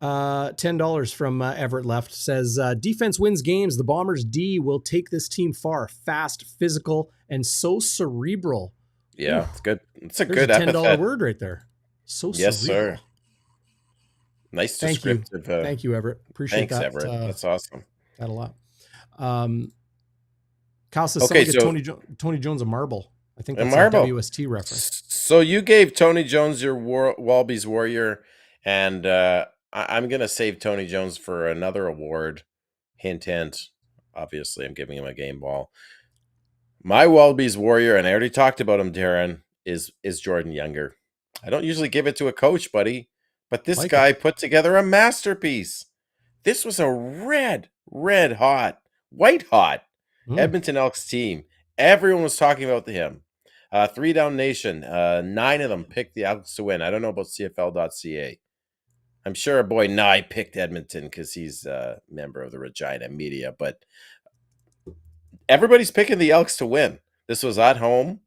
$10 from Everett Left says, defense wins games. The Bombers D will take this team far. Fast, physical, and so cerebral. Yeah, it's good. It's a There's good a $10 epithet. word right there. So yes, cerebral. sir. Nice descriptive. Thank you, Everett. Appreciate that. Thanks, Everett. That's awesome. That a lot. Kyle says, Tony Jones a marble. I think that's a WST reference. So you gave Tony Jones your Wallabies Warrior, and I'm going to save Tony Jones for another award. Hint, hint. Obviously, I'm giving him a game ball. My Wallabies Warrior, and I already talked about him, Darrin, is Jordan Younger. I don't usually give it to a coach, buddy, but this guy put together a masterpiece. This was a red hot, white hot Edmonton Elks team. Everyone was talking about him. 3 Down Nation, 9 of them picked the Elks to win. I don't know about CFL.ca. I'm sure our boy Nye picked Edmonton because he's a member of the Regina media, but everybody's picking the Elks to win. This was at home.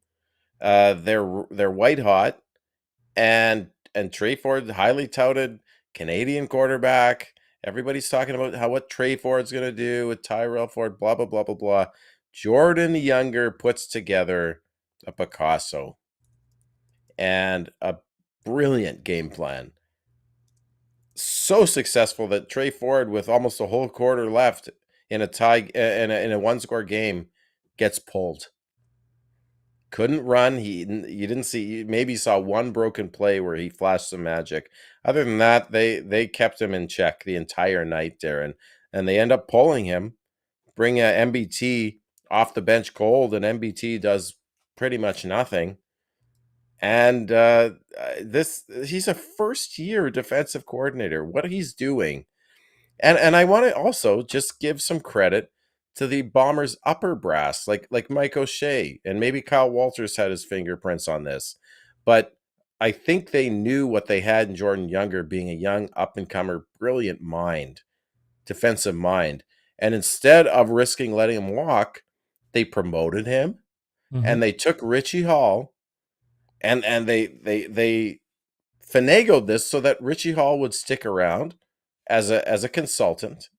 They're white hot, and Trey Ford, highly touted Canadian quarterback. Everybody's talking about what Trey Ford's going to do with Tyrell Ford, blah, blah, blah, blah, blah. Jordan Younger puts together a Picasso and a brilliant game plan. So successful that Trey Ford, with almost a whole quarter left in a tie in a 1-score game, gets pulled. Couldn't run. You didn't see. You maybe saw one broken play where he flashed some magic. Other than that, they kept him in check the entire night, Darrin, and they end up pulling him. Bring MBT off the bench cold, and MBT does pretty much nothing. And he's a first-year defensive coordinator. What he's doing, and I want to also just give some credit to the Bombers' upper brass, like Mike O'Shea, and maybe Kyle Walters had his fingerprints on this, but I think they knew what they had in Jordan Younger, being a young up-and-comer, brilliant mind, defensive mind, and instead of risking letting him walk, they promoted him, and they took Richie Hall, and they finagled this so that Richie Hall would stick around as a consultant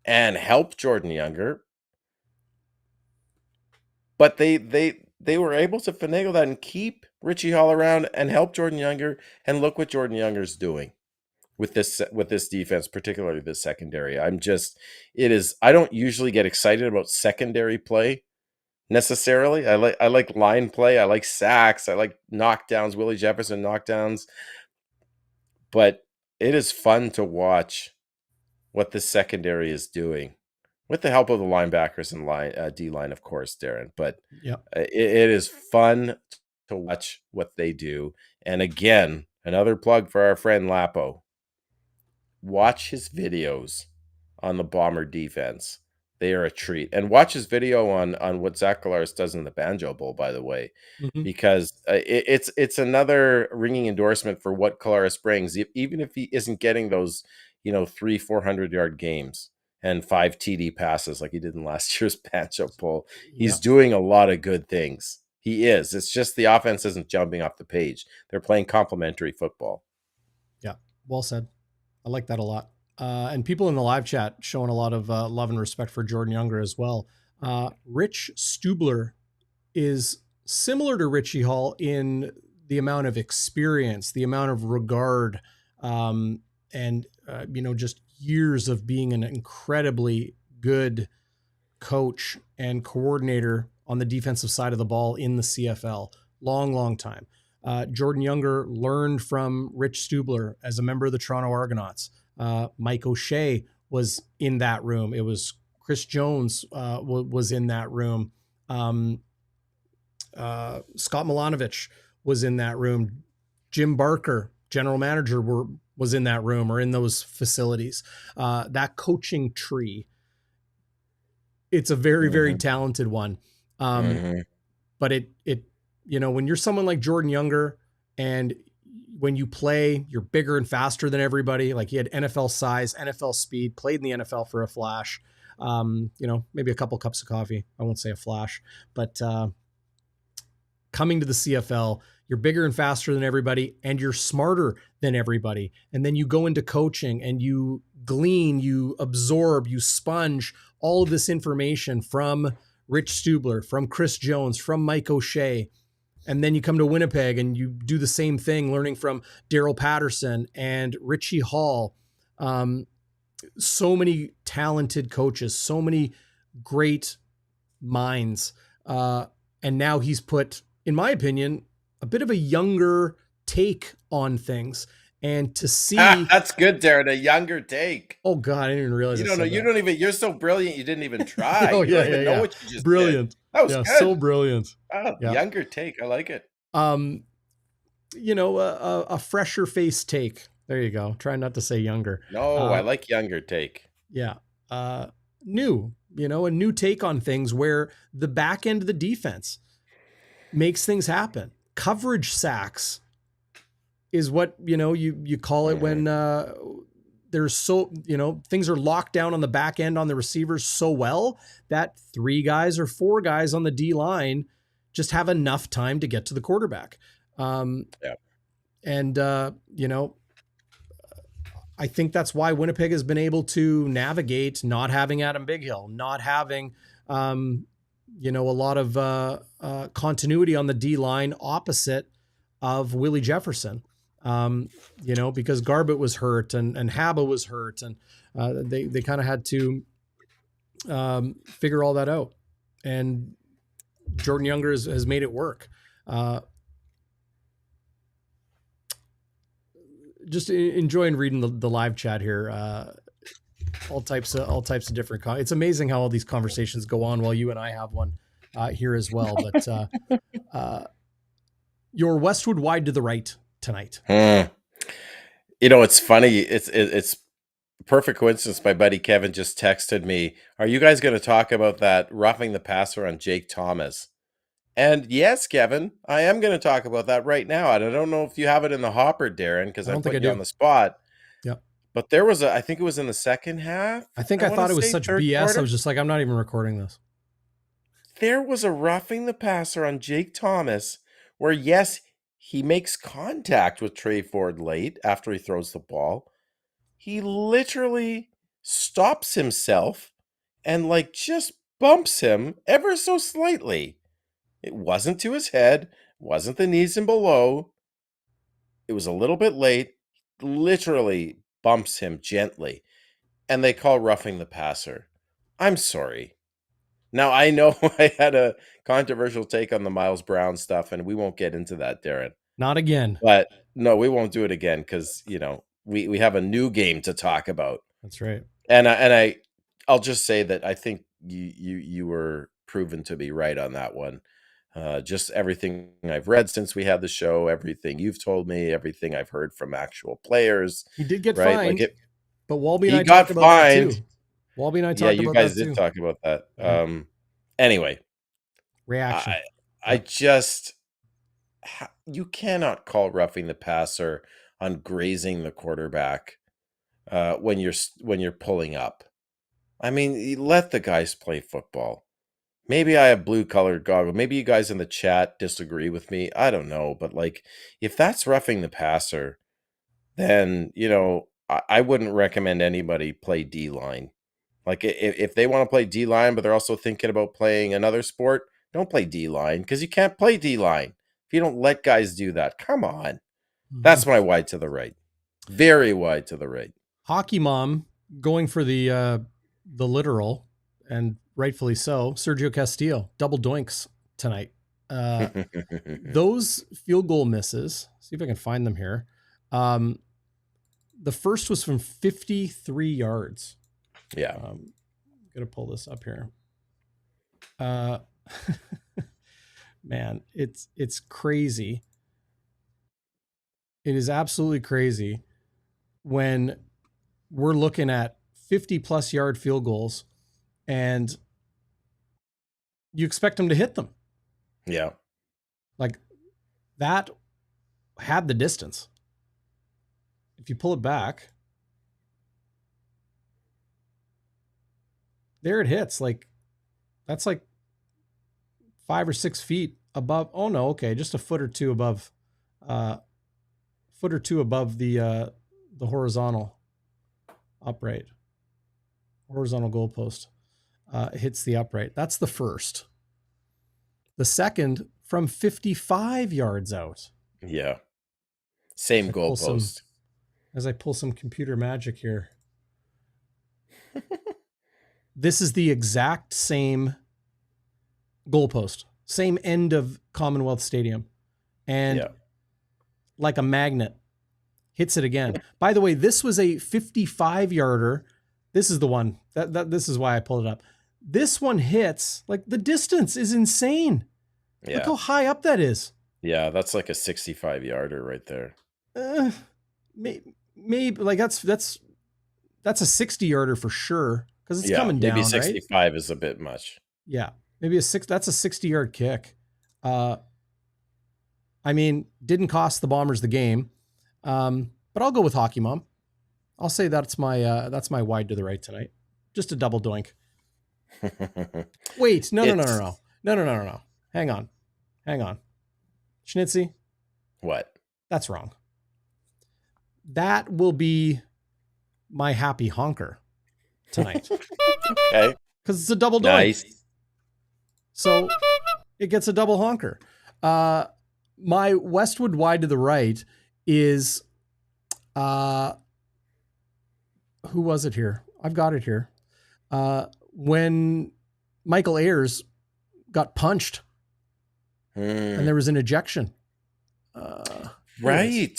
and help Jordan Younger. But they were able to finagle that and keep Richie Hall around and help Jordan Younger. And look what Jordan Younger's doing with this defense, particularly this secondary. I don't usually get excited about secondary play necessarily. I like line play. I like sacks. I like knockdowns, Willie Jefferson knockdowns. But it is fun to watch what the secondary is doing, with the help of the linebackers and D line, of course, Darrin. But it is fun to watch what they do. And again, another plug for our friend Lapo. Watch his videos on the Bomber defense. They are a treat. And watch his video on what Zach Collaros does in the Banjo Bowl, by the way, because it's another ringing endorsement for what Collaros brings, even if he isn't getting those 300-400 yard games and 5 TD passes like he did in last year's Banjo Bowl. He's doing a lot of good things. He is. It's just the offense isn't jumping off the page. They're playing complementary football. Yeah, well said. I like that a lot. And people in the live chat showing a lot of love and respect for Jordan Younger as well. Rich Stubler is similar to Richie Hall in the amount of experience, the amount of regard, and just years of being an incredibly good coach and coordinator on the defensive side of the ball in the CFL. Long time. Jordan Younger learned from Rich Stubler as a member of the Toronto Argonauts. Mike O'Shea was in that room. It was Chris Jones was in that room. Scott Milanovich was in that room. Jim Barker, general manager, was in that room or in those facilities. That coaching tree, it's a very, very talented one. But it when you're someone like Jordan Younger, and when you play, you're bigger and faster than everybody. Like, he had NFL size, NFL speed, played in the NFL for a flash. Maybe a couple cups of coffee. I won't say a flash, but coming to the CFL, you're bigger and faster than everybody, and you're smarter than everybody. And then you go into coaching and you glean, you absorb, you sponge all of this information from Rich Stubler, from Chris Jones, from Mike O'Shea. And then you come to Winnipeg and you do the same thing, learning from Daryl Patterson and Richie Hall. So many talented coaches, so many great minds. And now he's put, in my opinion, a bit of a younger take on things. And to see that's good, Darrin. A younger take. Oh God, I didn't even realize. You're so brilliant. You didn't even try. Oh, you don't even know what you just brilliant. Did. That was good. So brilliant. Oh, younger take. I like it. A fresher face take. There you go. Try not to say younger. No, I like younger take. Yeah. New, a new take on things where the back end of the defense makes things happen. Coverage sacks is what, you call it when there's things are locked down on the back end on the receivers so well that 3 guys or 4 guys on the D line just have enough time to get to the quarterback. And I think that's why Winnipeg has been able to navigate not having Adam Bighill, not having, a lot of continuity on the D line opposite of Willie Jefferson. Because Garbutt was hurt and Haba was hurt, and they kind of had to figure all that out. And Jordan Younger has made it work. Just enjoying reading the live chat here. All types of different. It's amazing how all these conversations go on while you and I have one here as well. But Your Westwood wide to the right tonight. It's funny. It's perfect coincidence. My buddy Kevin just texted me, "Are you guys going to talk about that roughing the passer on Jake Thomas?" And yes, Kevin, I am going to talk about that right now. And I don't know if you have it in the hopper, Darren, because I I don't think put I you do. on the spot. Yeah. But there was I think it was in the second half. I think I want to thought it was say such third BS. quarter. I was just like, I'm not even recording this. There was a roughing the passer on Jake Thomas where, yes, he makes contact with Trey Ford late after he throws the ball. He literally stops himself and just bumps him ever so slightly. It wasn't to his head, wasn't the knees and below. It was a little bit late, literally bumps him gently. And they call roughing the passer. I'm sorry. Now, I know I had a controversial take on the Miles Brown stuff, and we won't get into that, Darren. Not again. But no, we won't do it again because, we have a new game to talk about. That's right. And I'll just say that I think you were proven to be right on that one. Just everything I've read since we had the show, everything you've told me, everything I've heard from actual players. He did get right? fined, but Walby and he I got talked about fined. that too. Walby and I talked Yeah, about that too. you guys did talk about that. Anyway, Reaction. I just you cannot call roughing the passer on grazing the quarterback when you're pulling up. I mean, let the guys play football. Maybe I have blue-colored goggles. Maybe you guys in the chat disagree with me. I don't know, but if that's roughing the passer, then I wouldn't recommend anybody play D-line. If they want to play D-line, but they're also thinking about playing another sport, don't play D-line because you can't play D-line if you don't let guys do that. Come on. That's my wide to the right. Very wide to the right. Hockey Mom going for the literal, and rightfully so. Sergio Castillo, double doinks tonight. Those field goal misses, see if I can find them here. The first was from 53 yards. Yeah. I'm going to pull this up here. Man, it's crazy. It is absolutely crazy when we're looking at 50 plus yard field goals and you expect them to hit them. Yeah. That had the distance. If you pull it back, there it hits. That's 5 or 6 feet above. Oh no. Okay. Just a foot or two above the horizontal upright, horizontal goalpost. Hits the upright. That's the first. The second from 55 yards out. Yeah. Same goalpost. As I pull some computer magic here. This is the exact same goalpost, same end of Commonwealth Stadium. And like a magnet, hits it again. By the way, this was a 55-yarder. This is the one. This is why I pulled it up. This one hits, the distance is insane. Yeah. Look how high up that is. Yeah, that's like a 65-yarder right there. Maybe that's a 60-yarder for sure because it's coming down. Maybe 65 is a bit much. Yeah, maybe that's a 60-yard kick. I mean, didn't cost the Bombers the game, but I'll go with Hockey Mom. I'll say that's my wide to the right tonight. Just a double doink. Wait, no. Hang on. Schnitzy. What? That's wrong. That will be my happy honker tonight. Okay. Because it's a double doink. Nice. So it gets a double honker. My Westwood wide to the right is, who was it here? I've got it here. When Michael Ayers got punched and there was an ejection. Right.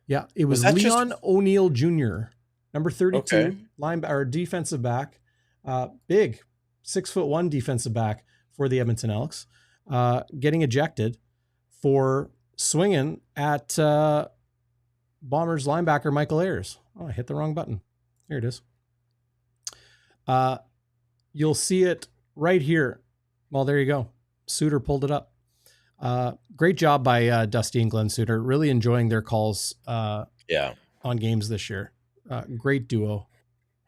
Yeah, it was Leon O'Neill Jr., number 32, linebacker, defensive back, big, 6'1" defensive back for the Edmonton Elks, getting ejected for swinging at Bombers linebacker Michael Ayers. Oh, I hit the wrong button. Here it is. You'll see it right here. Well, there you go. Suter pulled it up. Great job by Dusty and Glenn Suter. Really enjoying their calls on games this year. Great duo.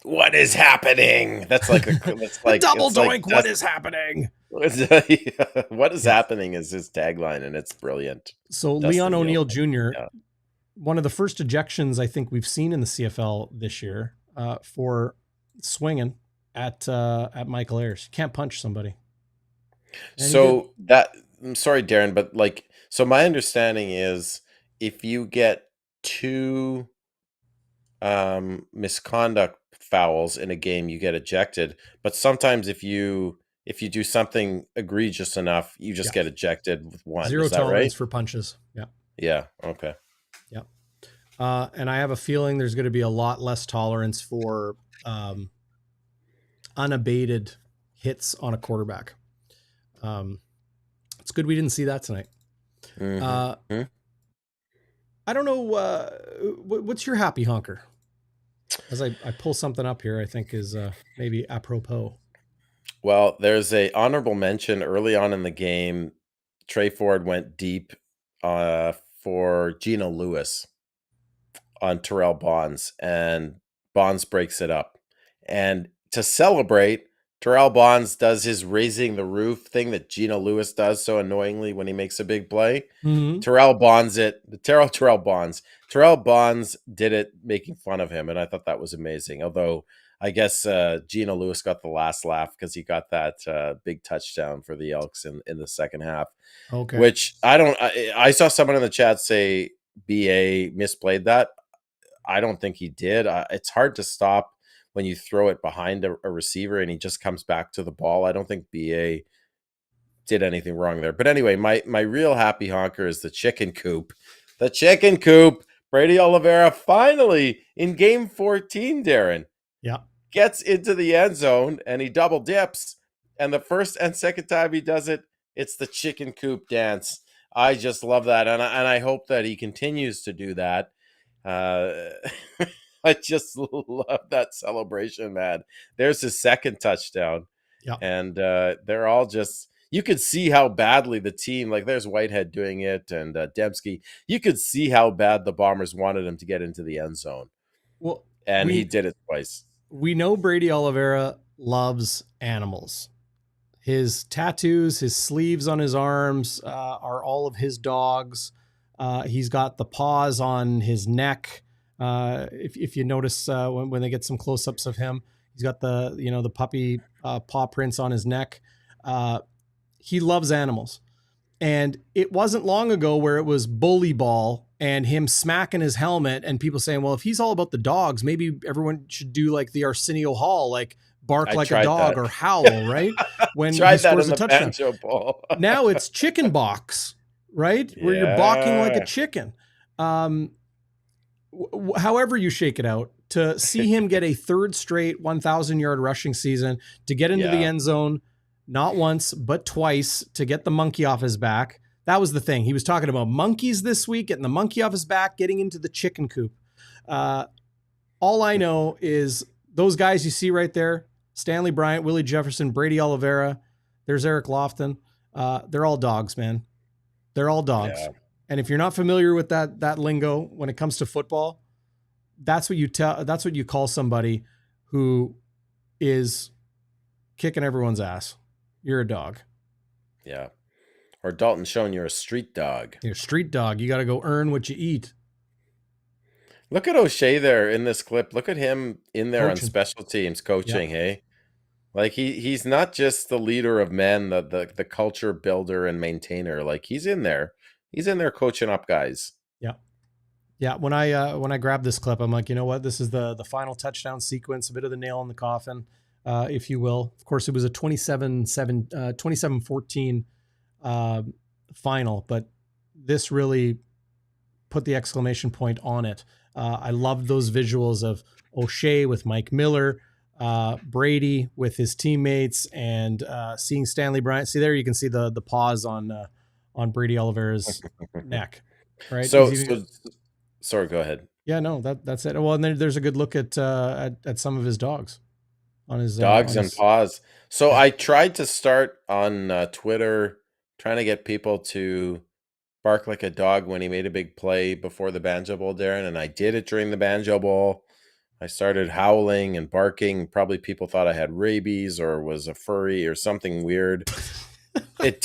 What is happening? That's like that's like double doink. Like, what is happening? What is happening is his tagline, and it's brilliant. So Dustin Leon O'Neill Jr., yeah. one of the first ejections I think we've seen in the CFL this year for swinging at Michael Ayers. You can't punch somebody. And so that, I'm sorry, Darren, but like, so my understanding is if you get 2 misconduct fouls in a game, you get ejected. But sometimes if you do something egregious enough, you just get ejected with 1. Zero is that tolerance right? for punches. Yeah. Yeah. Okay. Yeah. And I have a feeling there's going to be a lot less tolerance for unabated hits on a quarterback. It's good we didn't see that tonight. Mm-hmm. I don't know. What's your happy honker? As I pull something up here, I think is maybe apropos. Well, there's a honorable mention early on in the game. Trey Ford went deep for Geno Lewis on Terrell Bonds, and Bonds breaks it up. And to celebrate, Terrell Bonds does his raising the roof thing that Geno Lewis does so annoyingly when he makes a big play. Mm-hmm. Terrell Bonds did it making fun of him, and I thought that was amazing. Although I guess Geno Lewis got the last laugh because he got that big touchdown for the Elks in the second half. Okay. Which I saw someone in the chat say BA misplayed that. I don't think he did. It's hard to stop when you throw it behind a receiver and he just comes back to the ball. I don't think BA did anything wrong there. But anyway, my real happy honker is the chicken coop. The chicken coop. Brady Oliveira finally in game 14, Darren. Yeah. Gets into the end zone and he double dips. And the first and second time he does it, it's the chicken coop dance. I just love that. And I hope that he continues to do that. I just love that celebration, man. There's his second touchdown. Yeah. And they're all just, you could see how badly the team, like there's Whitehead doing it and Dembski. You could see how bad the Bombers wanted him to get into the end zone. Well, and he did it twice. We know Brady Oliveira loves animals. His tattoos, his sleeves on his arms are all of his dogs. He's got the paws on his neck. If you notice when they get some close-ups of him, he's got the puppy paw prints on his neck. He loves animals. And it wasn't long ago where it was bully ball and him smacking his helmet and people saying, well, if he's all about the dogs, maybe everyone should do like the Arsenio Hall, like bark like a dog or howl, right? When he scores a touchdown. Now it's chicken box, right? Where you're balking like a chicken. However you shake it out, to see him get a third straight 1,000-yard rushing season, to get into the end zone, not once, but twice, to get the monkey off his back. That was the thing. He was talking about monkeys this week, getting the monkey off his back, getting into the chicken coop. All I know is those guys you see right there, Stanley Bryant, Willie Jefferson, Brady Oliveira, there's Eric Lofton. They're all dogs, man. They're all dogs. Yeah. And if you're not familiar with that lingo when it comes to football, that's what you call somebody who is kicking everyone's ass. You're a dog. Yeah. Or Dalton showing you're a street dog. You're a street dog. You got to go earn what you eat. Look at O'Shea there in this clip. Look at him in there on special teams coaching, hey? Like he's not just the leader of men, the culture builder and maintainer. Like he's in there. He's in there coaching up guys. Yeah. Yeah. When I grabbed this clip, I'm like, you know what? This is the final touchdown sequence, a bit of the nail in the coffin, if you will. Of course, it was a 27-14 final, but this really put the exclamation point on it. I loved those visuals of O'Shea with Mike Miller, Brady with his teammates, and seeing Stanley Bryant. See there, you can see the paws on on Brady Oliveira's neck, right? So, sorry, go ahead. Yeah, no, that's it. Well, and then there's a good look at some of his dogs on his Dogs and paws. So yeah. I tried to start on Twitter, trying to get people to bark like a dog when he made a big play before the Banjo Bowl, Darren, and I did it during the Banjo Bowl. I started howling and barking. Probably people thought I had rabies or was a furry or something weird. It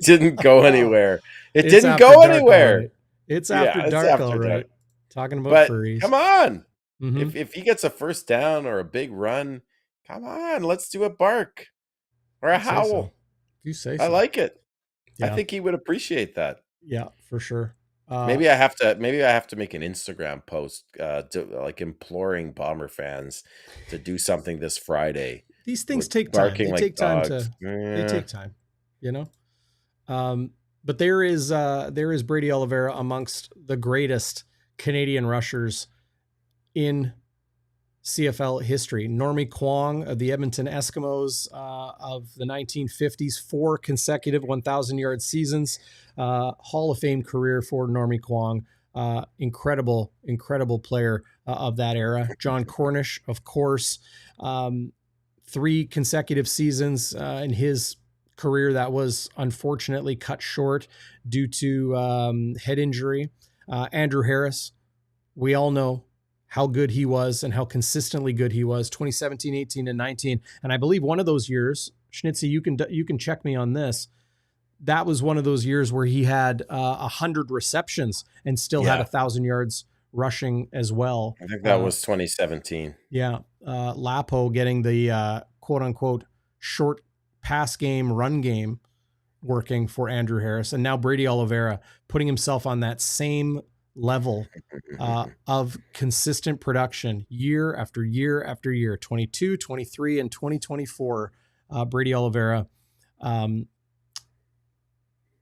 didn't go anywhere. It didn't go anywhere. Right. It's after dark, all right. Talking about but furries. Come on. Mm-hmm. If he gets a first down or a big run, come on, let's do a bark or a howl. So. You say so. I like it. Yeah. I think he would appreciate that. Yeah, for sure. Maybe I have to make an Instagram post like imploring Bomber fans to do something this Friday. These things take time. They take time to they take time, you know? But there is Brady Oliveira amongst the greatest Canadian rushers in CFL history. Normie Kwong of the Edmonton Eskimos of the 1950s, 4 consecutive 1,000-yard seasons. Hall of Fame career for Normie Kwong. Incredible player of that era. John Cornish, of course. 3 consecutive seasons in his career that was unfortunately cut short due to head injury. Andrew Harris, we all know how good he was and how consistently good he was, 2017, 18, and 19. And I believe one of those years, Schnitzy, you can check me on this, that was one of those years where he had 100 receptions and still had 1,000 yards rushing as well. I think that was 2017. Yeah. Lapo getting the quote-unquote short pass game, run game working for Andrew Harris. And now Brady Oliveira putting himself on that same level of consistent production year after year after year. 22, 23, and 2024. Brady Oliveira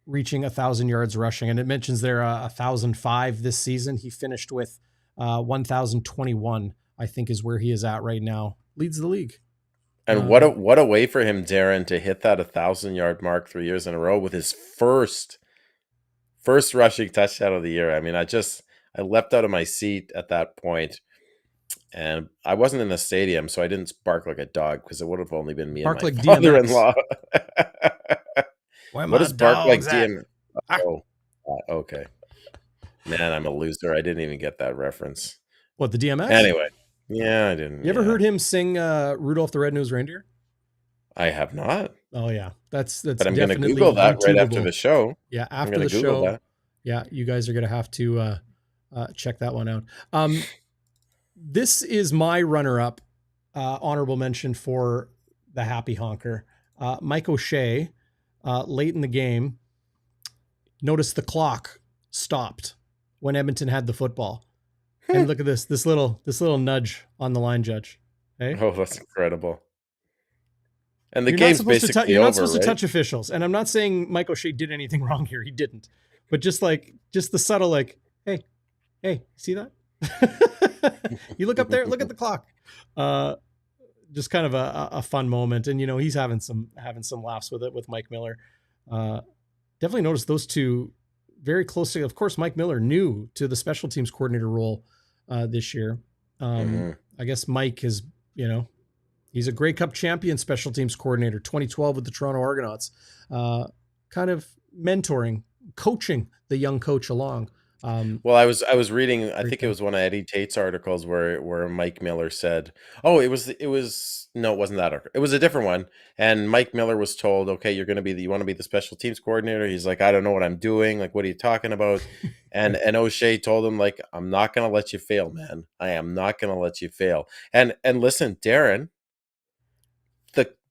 reaching 1,000 yards rushing. And it mentions there 1,005 this season. He finished with 1,021, I think is where he is at right now. Leads the league. And what a way for him, Darren, to hit that 1,000-yard mark 3 years in a row with his first rushing touchdown of the year. I mean, I leapt out of my seat at that point, and I wasn't in the stadium, so I didn't bark like a dog because it would have only been me and my like father-in-law. What is bark like DMX? Oh, okay. Man, I'm a loser. I didn't even get that reference. What, the DMX? Anyway, yeah, I didn't. You ever heard him sing Rudolph the Red-Nosed Reindeer? I have not. Oh yeah, that's. But I'm going to Google that right after the show. Yeah, after the show. That. Yeah, you guys are going to have to check that one out. This is my runner-up, honorable mention for the Happy Honker, Mike O'Shea. Late in the game, notice the clock stopped when Edmonton had the football, and look at this little nudge on the line judge. Hey? Oh, that's incredible. And the game's basically over, you're not supposed to touch officials. And I'm not saying Mike O'Shea did anything wrong here. He didn't. But just the subtle, like, hey, see that? You look up there, look at the clock. Just kind of a fun moment. And, he's having some laughs with it with Mike Miller. Definitely noticed those two very closely. Of course, Mike Miller new to the special teams coordinator role this year. I guess Mike is, he's a Grey Cup champion special teams coordinator, 2012 with the Toronto Argonauts, kind of mentoring, coaching the young coach along. Well, I was reading, I think it was one of Eddie Tate's articles where Mike Miller said, no, it wasn't that article. It was a different one. And Mike Miller was told, okay, you want to be the special teams coordinator. He's like, I don't know what I'm doing. Like, what are you talking about? And O'Shea told him, like, I'm not going to let you fail, man. I am not going to let you fail. And listen, Darren,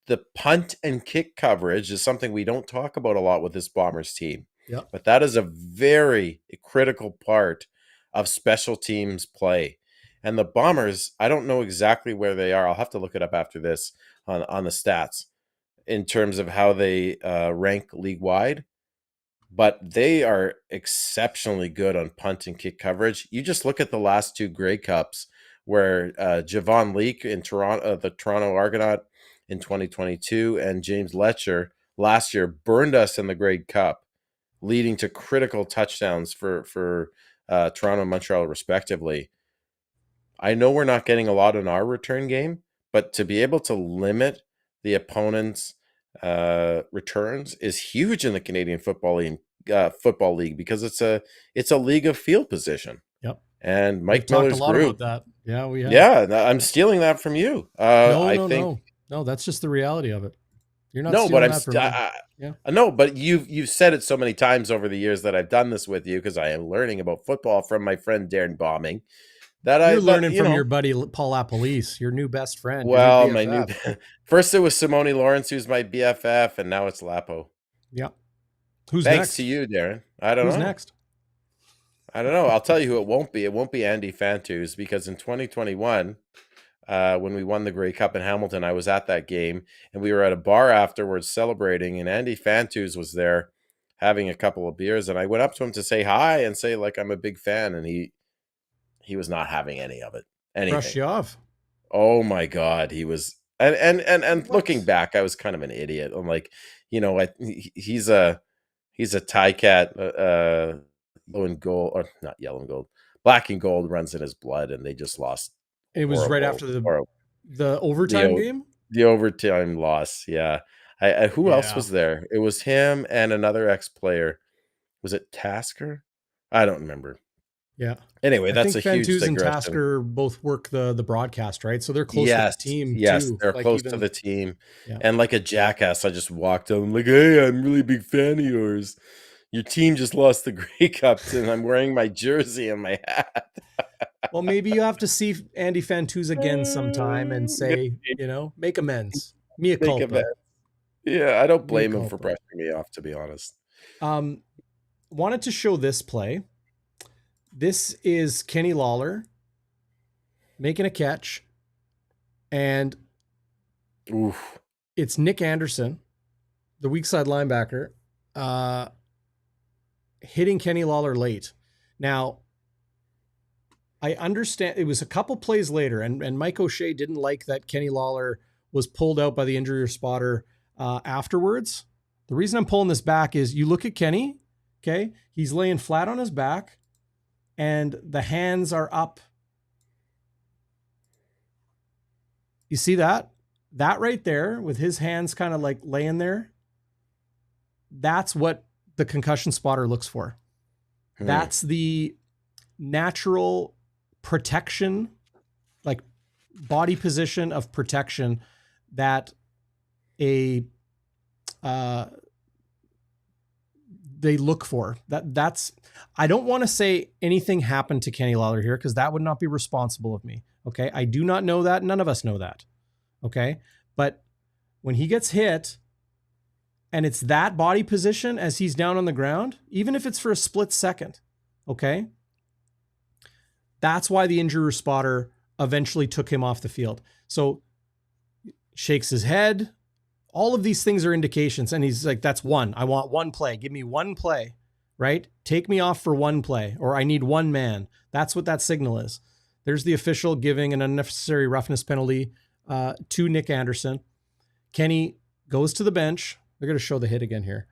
the punt and kick coverage is something we don't talk about a lot with this Bombers team. Yep. But that is a very critical part of special teams play. And the Bombers, I don't know exactly where they are. I'll have to look it up after this on the stats in terms of how they rank league-wide. But they are exceptionally good on punt and kick coverage. You just look at the last 2 Grey Cups where Javon Leake in Toronto, the Toronto Argonaut in 2022, and James Letcher last year burned us in the Grey Cup, leading to critical touchdowns for Toronto and Montreal respectively. I know we're not getting a lot in our return game, but to be able to limit the opponent's returns is huge in the Canadian Football League because it's a league of field position. Yep. And We've Mike talked Miller's a lot group. about that. Yeah, we have. Yeah, I'm stealing that from you. I think No. That's just the reality of it. You're not no, but stealing that from me. Yeah. no, but you've said it so many times over the years that I've done this with you because I am learning about football from my friend Darrin Bauming. You're learning from your buddy Paul Apolice, your new best friend. Well, your new my new BFF. first it was Simone Lawrence, who's my BFF, and now it's Lapo. Yeah. Who's Thanks next? to you, Darrin. I don't know. Who's next? I don't know. I'll tell you who it won't be. It won't be Andy Fantus because in 2021, when we won the Grey Cup in Hamilton, I was at that game and we were at a bar afterwards celebrating, and Andy Fantus was there having a couple of beers, and I went up to him to say hi and say like I'm a big fan, and he was not having any of it. Brush you off. Oh my God, he was, and looking back, I was kind of an idiot. I'm like, he's a Tie-Cat, yellow and gold, or not yellow and gold, black and gold runs in his blood, and they just lost. It was right after the overtime game. The overtime loss, yeah. Who else was there? It was him and another ex-player. Was it Tasker? I don't remember. Yeah. Anyway, that's a huge Fantus digression. and Tasker both work the broadcast, right? So they're close to the team. Yes, too. they're close to the team. Yeah. And like a jackass, I just walked up. I'm like, hey, I'm a really big fan of yours. Your team just lost the Grey Cup, and I'm wearing my jersey and my hat. Well, maybe you have to see Andy Fantus again sometime and say, make amends. Mea culpa. Yeah, I don't blame him for brushing me off, to be honest. Wanted to show this play. This is Kenny Lawler making a catch, and it's Nick Anderson, the weak side linebacker, hitting Kenny Lawler late. Now, I understand it was a couple plays later, and Mike O'Shea didn't like that Kenny Lawler was pulled out by the injury spotter afterwards. The reason I'm pulling this back is you look at Kenny, okay? He's laying flat on his back, and the hands are up. You see that? That right there with his hands kind of like laying there. That's what the concussion spotter looks for. That's the natural protection, like body position of protection that they look for. That's I don't want to say anything happened to Kenny Lawler here because that would not be responsible of me. Okay. I do not know that. None of us know that. Okay. But when he gets hit and it's that body position as he's down on the ground, even if it's for a split second, okay, that's why the injury spotter eventually took him off the field. So shakes his head. All of these things are indications. And he's like, that's one. I want one play. Give me one play, right? Take me off for one play, or I need one man. That's what that signal is. There's the official giving an unnecessary roughness penalty to Nick Anderson. Kenny goes to the bench. They're going to show the hit again here.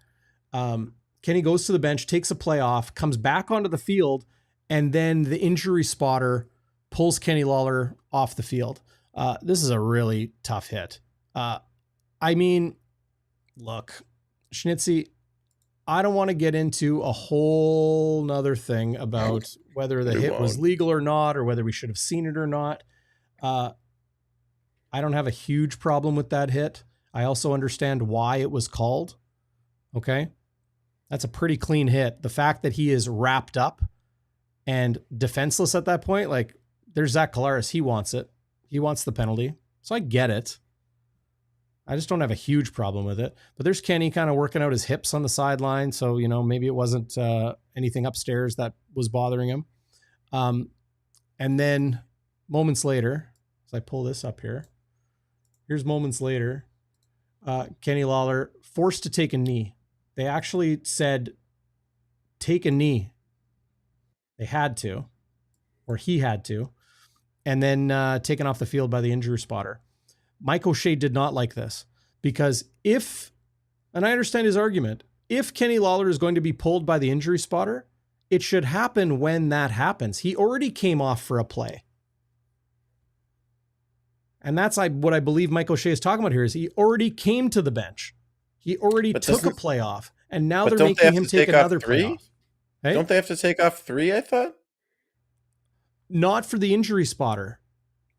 Kenny goes to the bench, takes a play off, comes back onto the field, and then the injury spotter pulls Kenny Lawler off the field. This is a really tough hit. I mean, look, Schnitzy, I don't want to get into a whole nother thing about whether the hit was legal or not, or whether we should have seen it or not. I don't have a huge problem with that hit. I also understand why it was called. Okay. That's a pretty clean hit. The fact that he is wrapped up and defenseless at that point, like there's Zach Collaros. He wants it. He wants the penalty. So I get it. I just don't have a huge problem with it. But there's Kenny kind of working out his hips on the sideline. So, maybe it wasn't anything upstairs that was bothering him. And then moments later, as I pull this up here, here's moments later, Kenny Lawler forced to take a knee. They actually said, take a knee. They had to, or he had to, and then taken off the field by the injury spotter. Mike O'Shea did not like this because if and I understand his argument. If Kenny Lawler is going to be pulled by the injury spotter, it should happen when that happens. He already came off for a play. And that's what I believe Mike O'Shea is talking about here is he already came to the bench. He already took a play off. And now they're making him take another play off. Hey? Don't they have to take off 3, I thought? Not for the injury spotter.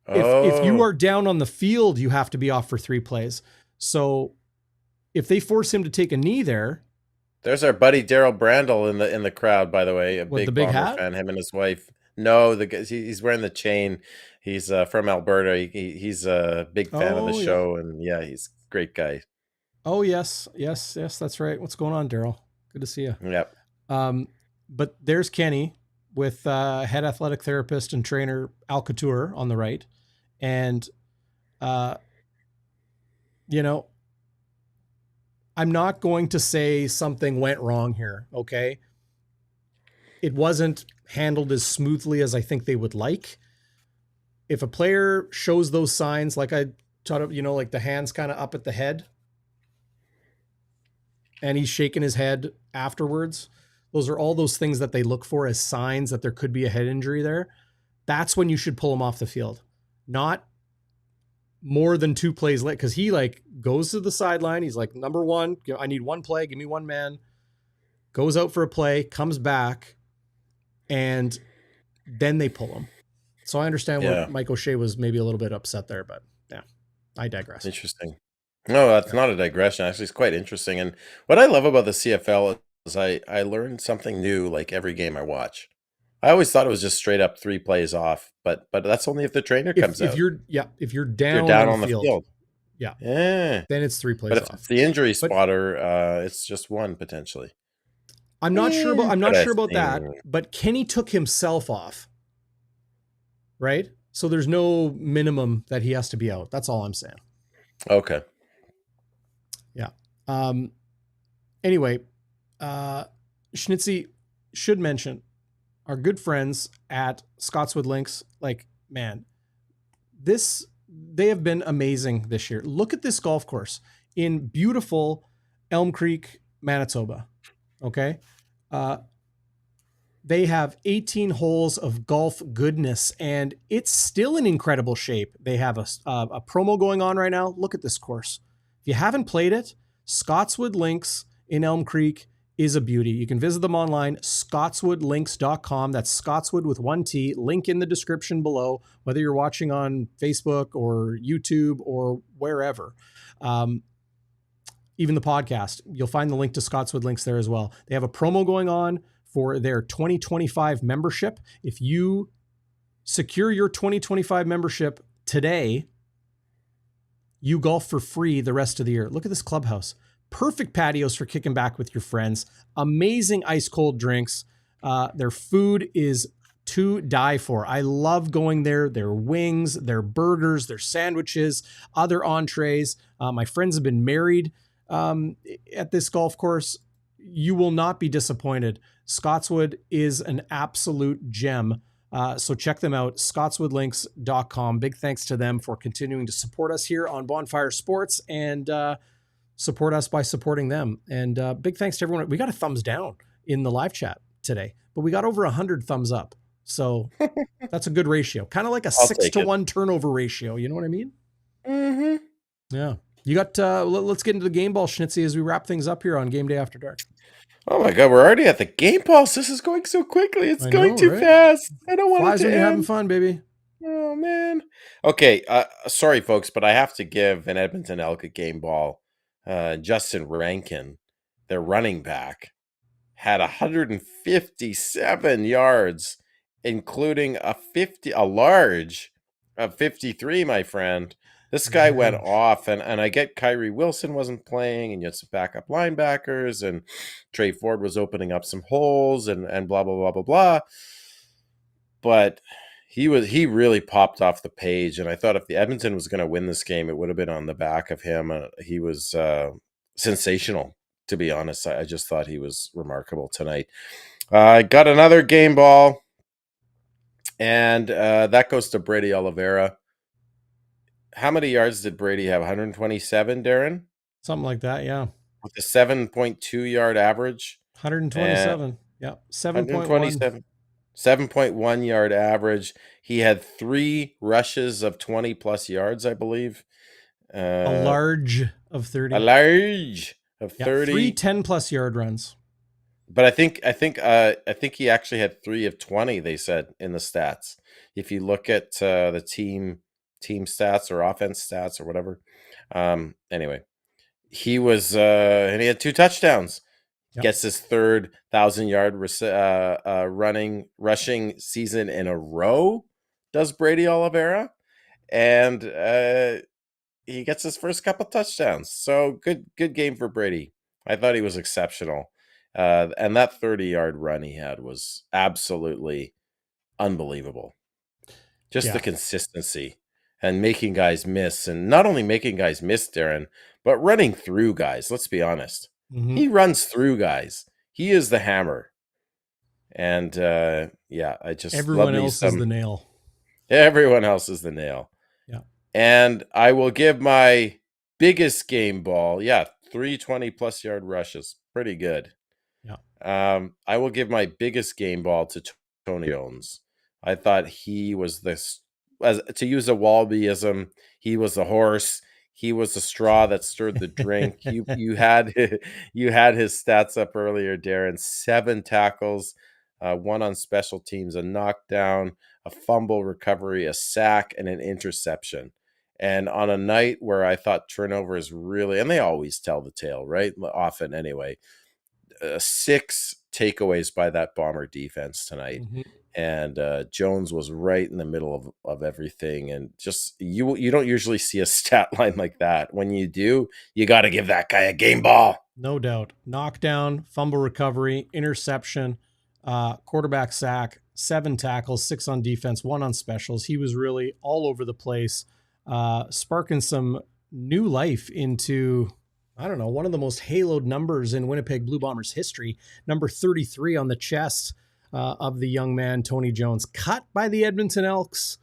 If you are down on the field, you have to be off for 3 plays. So if they force him to take a knee there's our buddy Daryl Brandel in the crowd, by the way, a big big Bomber hat fan. Him and his wife. No, he's wearing the chain. He's from Alberta. He's a big fan of the show, and he's a great guy. Oh yes, that's right. What's going on, Daryl? Good to see you. Yep. But there's Kenny with head athletic therapist and trainer Al Couture on the right, and I'm not going to say something went wrong here, okay? It wasn't handled as smoothly as I think they would like. If a player shows those signs, like I taught him, like the hands kind of up at the head, and he's shaking his head afterwards, those are all those things that they look for as signs that there could be a head injury there. That's when you should pull him off the field. Not more than 2 plays late, because he goes to the sideline. He's like, number 1, I need 1 play. Give me 1 man. Goes out for a play, comes back, and then they pull him. So I understand where Mike O'Shea was maybe a little bit upset there, but I digress. Interesting. No, that's not a digression. Actually, it's quite interesting. And what I love about the CFL is I learn something new like every game I watch. I always thought it was just straight up 3 plays off, but that's only if the trainer comes out. If you're down on the field. Yeah. Then it's 3 plays off. If it's the injury spotter, it's just 1 potentially. I'm not sure about that, but Kenny took himself off. Right? So there's no minimum that he has to be out. That's all I'm saying. Okay. Yeah. Anyway, Schnitzy should mention our good friends at Scotswood Links. Man, they have been amazing this year. Look at this golf course in beautiful Elm Creek, Manitoba. Okay. They have 18 holes of golf goodness, and it's still in incredible shape. They have a promo going on right now. Look at this course. If you haven't played it, Scotswood Links in Elm Creek is a beauty. You can visit them online, scotswoodlinks.com. That's Scotswood with 1 T. Link in the description below, whether you're watching on Facebook or YouTube or wherever. Even the podcast, you'll find the link to Scotswood Links there as well. They have a promo going on for their 2025 membership. If you secure your 2025 membership today, you golf for free the rest of the year. Look at this clubhouse. Perfect patios for kicking back with your friends. Amazing ice cold drinks. Their food is to die for. I love going there. Their wings, their burgers, their sandwiches, other entrees. My friends have been married at this golf course. You will not be disappointed. Scotswood is an absolute gem. So check them out, scotswoodlinks.com. Big thanks to them for continuing to support us here on Bonfire Sports and support us by supporting them. And big thanks to everyone. We got a thumbs down in the live chat today, but we got over 100 thumbs up. So that's a good ratio. Kind of like a 6-to-1 turnover ratio. You know what I mean? Mm-hmm. Yeah. You got, let's get into the game ball, Schnitzy, as we wrap things up here on Game Day After Dark. Oh my God, we're already at the game balls. This is going so quickly. It's going too fast. I don't want it to Flies when you're having fun, baby. Oh, man. Okay, sorry, folks, but I have to give an Edmonton Elk a game ball. Justin Rankin, their running back, had 157 yards, including a large of 53, my friend. This guy went off, and I get Kyrie Wilson wasn't playing, and you had some backup linebackers, and Trey Ford was opening up some holes, and blah, blah, blah, blah, blah. But he really popped off the page, and I thought if the Edmonton was going to win this game, it would have been on the back of him. He was sensational, to be honest. I just thought he was remarkable tonight. I got another game ball, and that goes to Brady Oliveira. How many yards did Brady have? 127, Darrin? Something like that, yeah. with a 7.2 yard average. 127. Yeah. 7.1. 127, 7.1 yard average. He had 3 rushes of 20 plus yards, I believe. A large of 30. A large of Yeah. 3 30. 10+ yard runs. But I think he actually had 3 of 20. They said in the stats. If you look at the team stats or offense stats or whatever. Anyway, he was and he had 2 touchdowns. Yep. Gets his third 1,000-yard rushing season in a row. Does Brady Oliveira, and he gets his first couple touchdowns. So good game for Brady. I thought he was exceptional. And that 30-yard run he had was absolutely unbelievable. Just the consistency and making guys miss. And not only making guys miss, Darren, but running through guys. Let's be honest. Mm-hmm. He runs through guys. He is the hammer. And I just everyone else is the nail. Everyone else is the nail. Yeah. And I will give my biggest game ball. 320 plus yard rushes. Pretty good. Yeah. I will give my biggest game ball to Tony Jones. I thought he was this, as to use a Wallabyism, he was the horse. He was the straw that stirred the drink. You had his stats up earlier, Darren. 7 tackles, 1 on special teams, a knockdown, a fumble recovery, a sack, and an interception. And on a night where I thought turnovers really, and they always tell the tale, right? Often anyway. 6 takeaways by that Bomber defense tonight. Mm-hmm. And Jones was right in the middle of everything. And just you don't usually see a stat line like that. When you do, you got to give that guy a game ball. No doubt. Knockdown, fumble recovery, interception, quarterback sack, 7 tackles, 6 on defense, 1 on specials. He was really all over the place, sparking some new life into, I don't know, one of the most haloed numbers in Winnipeg Blue Bombers history, number 33 on the chest of the young man, Tony Jones, cut by the Edmonton Elks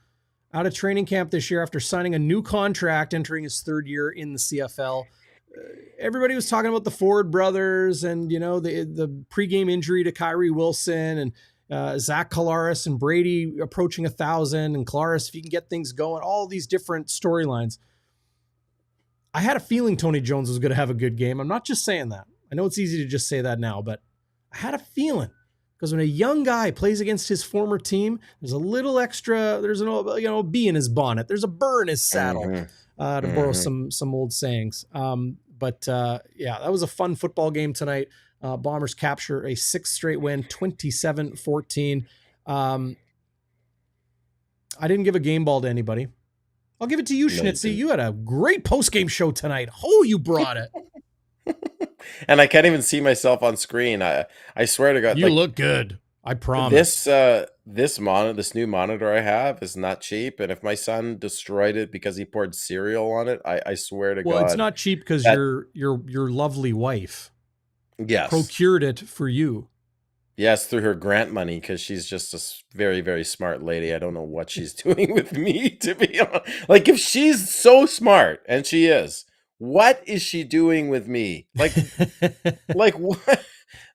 out of training camp this year after signing a new contract, entering his 3rd year in the CFL. Everybody was talking about the Ford brothers and, the pregame injury to Kyrie Wilson and Zach Collaros and Brady approaching 1,000 and Collaros, if he can get things going, all these different storylines. I had a feeling Tony Jones was going to have a good game. I'm not just saying that. I know it's easy to just say that now, but I had a feeling, because when a young guy plays against his former team, there's a little extra, there's a bee in his bonnet. There's a burr in his saddle, to borrow some old sayings. But that was a fun football game tonight. Bombers capture a 6th straight win, 27-14. I didn't give a game ball to anybody. I'll give it to you, Schnitzy. You had a great post-game show tonight. Oh, you brought it. And I can't even see myself on screen. I swear to God. You look good. I promise. This new monitor I have is not cheap. And if my son destroyed it because he poured cereal on it, I swear to God. Well, it's not cheap because your lovely wife procured it for you. Yes, through her grant money, because she's just a very, very smart lady. I don't know what she's doing with me, to be honest. Like, if she's so smart, and she is, what is she doing with me? Like what?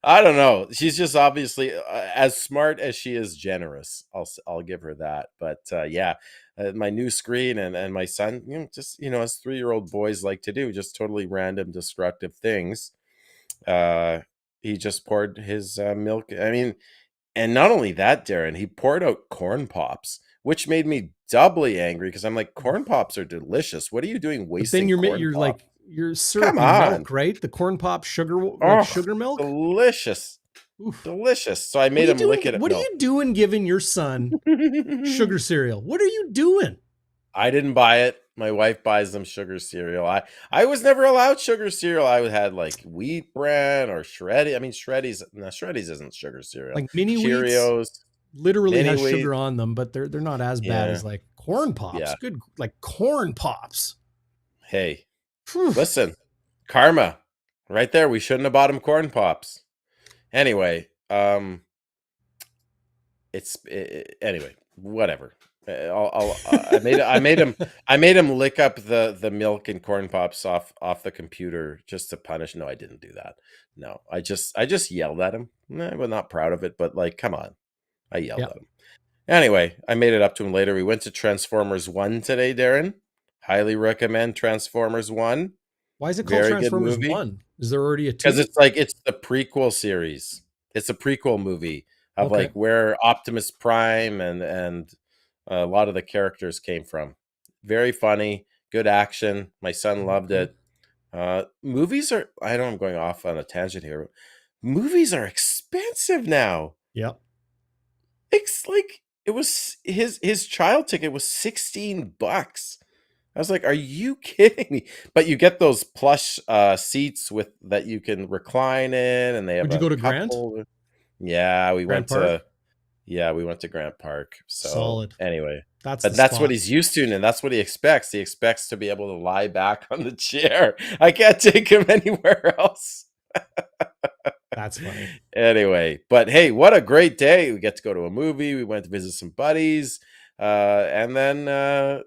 I don't know. She's just obviously as smart as she is generous. I'll give her that. But my new screen and my son, just as 3-year-old boys like to do, just totally random, destructive things. He just poured his milk. I mean, and not only that, Darren, he poured out corn pops, which made me doubly angry because I'm like, corn pops are delicious. What are you doing wasting? But then you're serving milk, right? The corn pop sugar milk, delicious. Oof. Delicious. So I made him lick it. What are you doing giving your son sugar cereal? What are you doing? I didn't buy it. My wife buys them sugar cereal. I was never allowed sugar cereal. I had like wheat bran or Shreddy. I mean, Shreddies. No, Shreddies isn't sugar cereal. Like mini Cheerios. Wheats literally has sugar on them, but they're not as bad as like corn pops. Yeah. Good, like corn pops. Hey, listen, karma, right there. We shouldn't have bought him corn pops. Anyway, anyway, whatever. I made him lick up the milk and corn pops off the computer just to punish. No, I didn't do that. No, I just yelled at him. I'm not proud of it, but like, come on, I yelled Yeah. at him. Anyway, I made it up to him later. We went to Transformers 1 today, Darren. Highly recommend Transformers 1. Why is it called Very good Transformers movie. 1? Is there already a 2? Because it's the prequel series. It's a prequel movie of Okay. like where Optimus Prime and a lot of the characters came from. Very funny, good action. My son loved it. Movies are, I know I'm going off on a tangent here. Movies are expensive now. Yep. It's like it was his child ticket was $16. I was like, "Are you kidding me?" But you get those plush seats with that you can recline in, and they have Would you a go to cup Grant? holder. Yeah, Grant Park? we went to Grant Park. So Solid. anyway, That's but the that's spot. what he's used to, and that's what he expects. He expects to be able to lie back on the chair. I can't take him anywhere else. That's funny. Anyway, but hey, what a great day. We get to go to a movie. We went to visit some buddies, and then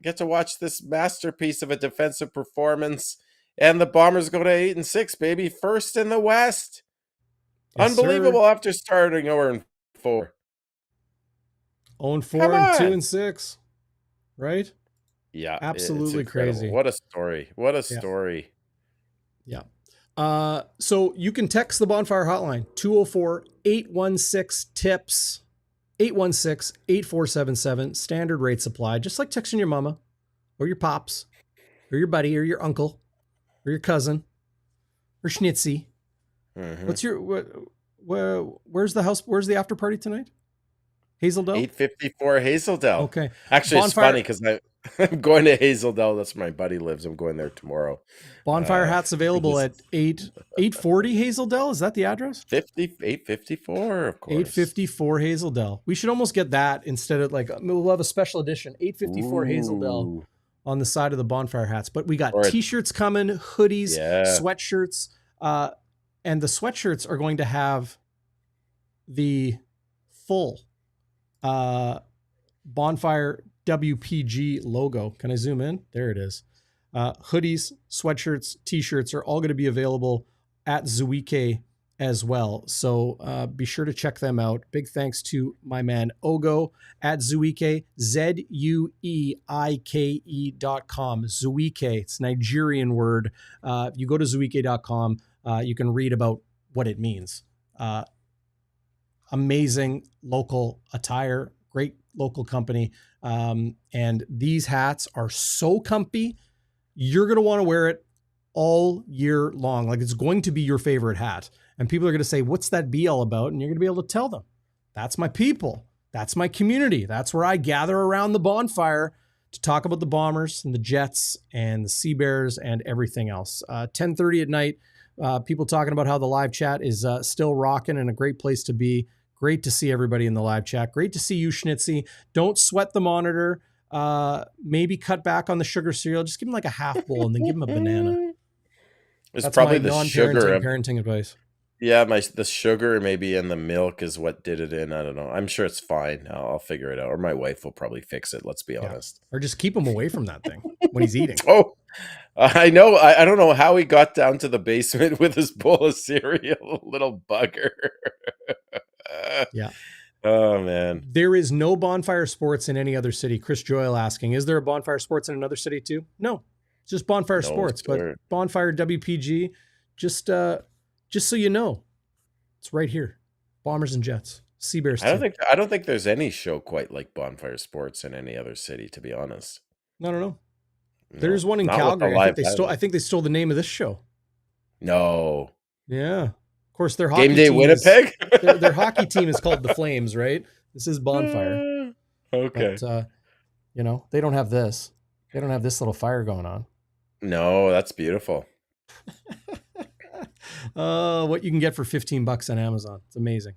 get to watch this masterpiece of a defensive performance. And the Bombers go to 8-6, baby. First in the West. Yes, Unbelievable sir. after starting 0-4. 0-4 Come and on. 2-6. Right? Yeah. Absolutely it's incredible. crazy. What a story. What a story. Yeah. So you can text the Bonfire Hotline, 204-816-TIPS, 816-8477, standard rate supply, just like texting your mama or your pops or your buddy or your uncle or your cousin or Schnitzy. Mm-hmm. What's your, where's the house? Where's the after party tonight? Hazeldale? 854 Hazeldale. Okay. Actually, Bonfire- it's funny because I'm going to Hazeldale. That's where my buddy lives. I'm going there tomorrow. Bonfire Hat's available at 840 Hazeldale. Is that the address? 854, of course. 854 Hazeldale. We should almost get that instead of like, we'll have a special edition, 854 Hazeldale on the side of the Bonfire Hats. But we got t-shirts coming, hoodies, sweatshirts. And the sweatshirts are going to have the full Bonfire WPG logo. Can I zoom in? There it is. Hoodies, sweatshirts, t-shirts are all going to be available at 𝘎𝙤𝙤 as well. So be sure to check them out. Big thanks to my man Ogo at 𝘎𝙤𝙤, ZUEIKE.com. 𝘎𝙤𝙤. It's a Nigerian word. If you go to 𝘎𝙤𝙤.com, you can read about what it means. Amazing local attire, great local company. And these hats are so comfy. You're going to want to wear it all year long. Like, it's going to be your favorite hat. And people are going to say, what's that be all about? And you're going to be able to tell them, that's my people. That's my community. That's where I gather around the bonfire to talk about the Bombers and the Jets and the Sea Bears and everything else. 10:30 at night, people talking about how the live chat is still rocking and a great place to be. Great to see everybody in the live chat. Great to see you, Schnitzy. Don't sweat the monitor. Maybe cut back on the sugar cereal. Just give him like a half bowl and then give him a banana. It's probably the sugar. Parenting advice. Yeah, the sugar maybe and the milk is what did it in. I don't know. I'm sure it's fine. I'll figure it out. Or my wife will probably fix it. Let's be honest. Or just keep him away from that thing when he's eating. Oh, I know. I don't know how he got down to the basement with his bowl of cereal. Little bugger. Yeah. Oh, man. There is no Bonfire Sports in any other city. Chris Joyle asking, is there a Bonfire Sports in another city too? No, it's just Bonfire Sports, but Bonfire WPG, just so you know, it's right here. Bombers and Jets, Sea Bears. I don't think there's any show quite like Bonfire Sports in any other city, to be honest. No. There's one in Calgary. I think they stole the name of this show. No. Yeah. Of course, their hockey GameDay Winnipeg. Their hockey team is called the Flames, right? This is Bonfire. Okay. But, they don't have this. They don't have this little fire going on. No, that's beautiful. What you can get for $15 on Amazon. It's amazing.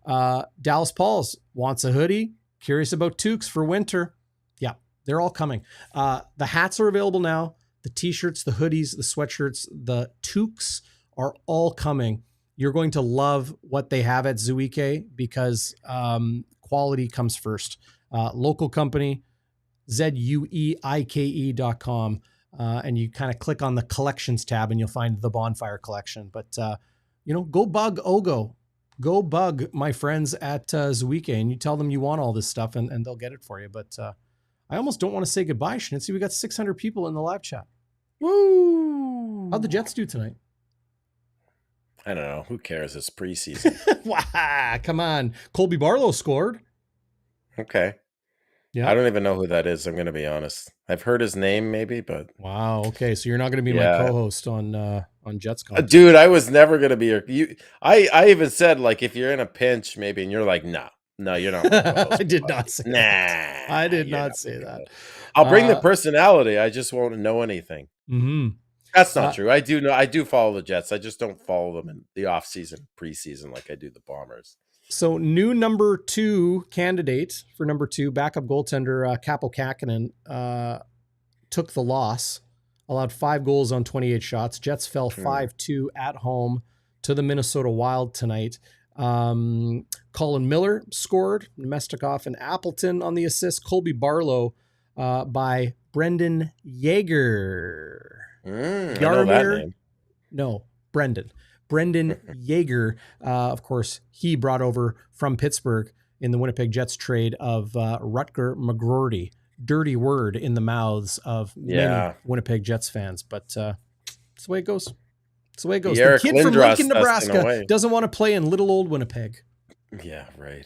Dallas Pauls wants a hoodie. Curious about toques for winter. Yeah, they're all coming. The hats are available now. The t-shirts, the hoodies, the sweatshirts, the toques are all coming. You're going to love what they have at 𝘎𝙤𝙤 because quality comes first. Local company, 𝘎𝑒𝑖𝑘E.com. And you kind of click on the collections tab and you'll find the Bonfire collection. But, go bug Ogo. Go bug my friends at 𝘎𝑒𝑖𝑘, and you tell them you want all this stuff and they'll get it for you. But I almost don't want to say goodbye, Schnitzy. We got 600 people in the live chat. Woo! How'd the Jets do tonight? I don't know. Who cares? It's preseason. Wow, come on. Colby Barlow scored. Okay. Yeah. I don't even know who that is. I'm going to be honest. I've heard his name maybe, but. Wow. Okay. So you're not going to be my co-host on Jets content. Dude, I was never going to be I even said, like, if you're in a pinch maybe, and you're like, no, you're not. I did not say that. I did not say that. I'll bring the personality. I just won't know anything. Mm-hmm. That's not true. I do follow the Jets. I just don't follow them in the off season, preseason, like I do the Bombers. So new number 2 candidate for number 2, backup goaltender Kaapo Kähkönen took the loss, allowed 5 goals on 28 shots. Jets fell 5-2 at home to the Minnesota Wild tonight. Colin Miller scored, Nemestikov and Appleton on the assist. Colby Barlow by Brendan Yeager. Yarmir? No, Brendan Yeager. Of course, he brought over from Pittsburgh in the Winnipeg Jets trade of Rutger McGroarty. Dirty word in the mouths of many Winnipeg Jets fans, but it's the way it goes. It's the way it goes. The kid from Lincoln, Nebraska doesn't want to play in little old Winnipeg. Yeah, right.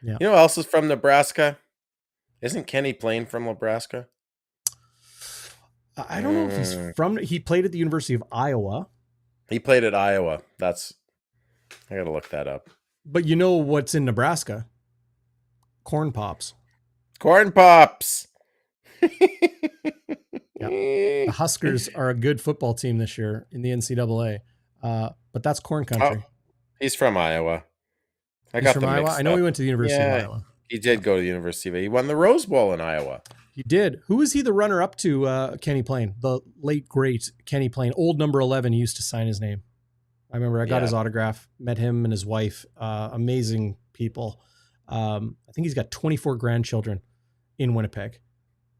Yeah. You know who else is from Nebraska? Isn't Kenny Payne from Nebraska? I don't know if he's from. He played at the University of Iowa. He played at Iowa. I got to look that up. But you know what's in Nebraska? Corn Pops. Corn Pops. The Huskers are a good football team this year in the NCAA. But that's corn country. Oh, he's from Iowa. He's from Iowa? I know he went to the University of Iowa. He did go to the University of Iowa. He won the Rose Bowl in Iowa. He did. Who was he the runner-up to, Kenny Payne? The late, great Kenny Payne. Old number 11, he used to sign his name. I remember I got his autograph, met him and his wife. Amazing people. I think he's got 24 grandchildren in Winnipeg.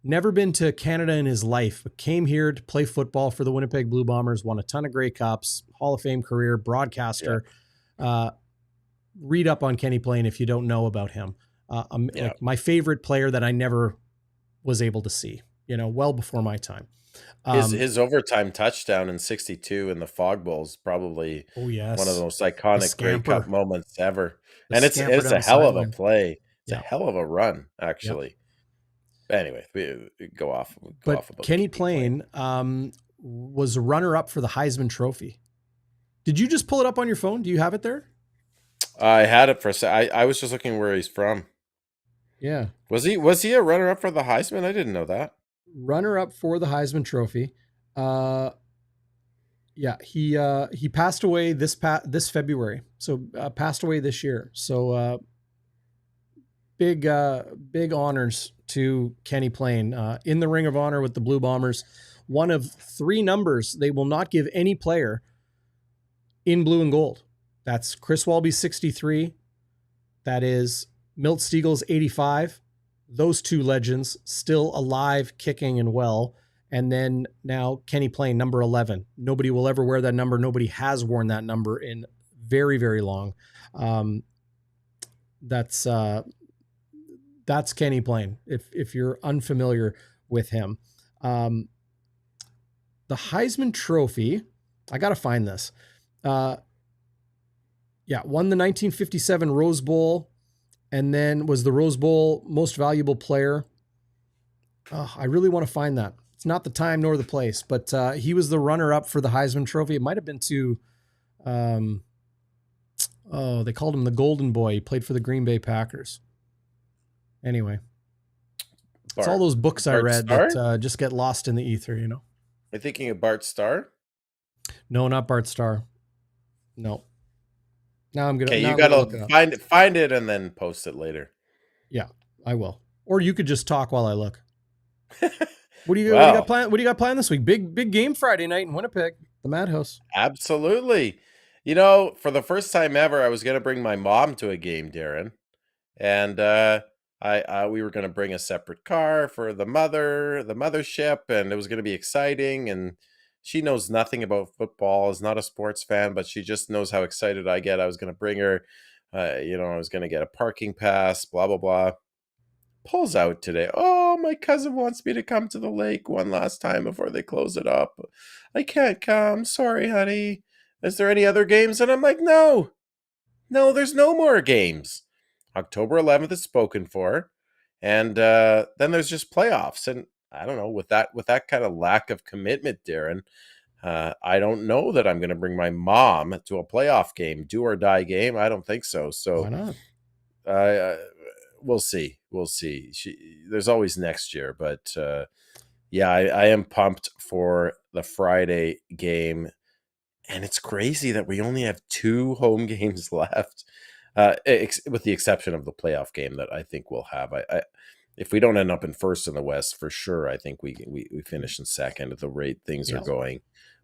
Never been to Canada in his life, but came here to play football for the Winnipeg Blue Bombers, won a ton of Grey Cups, Hall of Fame career, broadcaster. Read up on Kenny Payne if you don't know about him. Like my favorite player that I never was able to see, well before my time. His overtime touchdodown in '62 in the Fog Bowl is probably one of the most iconic Grey Cup moments ever. And it's a hell of a play. It's a hell of a run, actually. Yep. Anyway, we go off. But Kenny Payne was a runner-up for the Heisman Trophy. Did you just pull it up on your phone? Do you have it there? I had it for a second. I was just looking where he's from. Yeah. Was he a runner-up for the Heisman? I didn't know that. Runner-up for the Heisman Trophy. He passed away this February. So passed away this year. So big honors to Kenny Payne. In the Ring of Honor with the Blue Bombers. One of 3 numbers they will not give any player in blue and gold. That's Chris Walby's 63. That is Milt Stiegel's 85. Those 2 legends still alive, kicking and well. And then now Kenny Payne, number 11. Nobody will ever wear that number. Nobody has worn that number in very, very long. That's Kenny Payne, if you're unfamiliar with him. The Heisman Trophy, I got to find this. Won the 1957 Rose Bowl, and then was the Rose Bowl most valuable player. I really want to find that. It's not the time nor the place, but he was the runner-up for the Heisman Trophy. It might have been to, they called him the Golden Boy. He played for the Green Bay Packers. Anyway, it's all those books I read that just get lost in the ether, Are you thinking of Bart Starr? No, not Bart Starr. No. Now I'm gonna. Okay, you gotta find it and then post it later. Yeah, I will. Or you could just talk while I look. What do you got planned? What do you got planned this week? Big game Friday night in Winnipeg, the Madhouse. Absolutely. For the first time ever, I was gonna bring my mom to a game, Darren, and We were going to bring a separate car for the mothership, and it was going to be exciting. And she knows nothing about football, is not a sports fan, but she just knows how excited I get. I was going to bring her, I was going to get a parking pass, blah, blah, blah. Pulls out today. Oh, my cousin wants me to come to the lake one last time before they close it up. I can't come. Sorry, honey. Is there any other games? And I'm like, no, there's no more games. October 11th is spoken for. And then there's just playoffs. And I don't know, with that kind of lack of commitment, Darrin, I don't know that I'm going to bring my mom to a playoff game, do or die game. I don't think so. So Why not? We'll see. There's always next year, but I am pumped for the Friday game, and it's crazy that we only have 2 home games left, with the exception of the playoff game that I think we'll have. If we don't end up in first in the West, for sure, I think we finish in second at the rate things are going.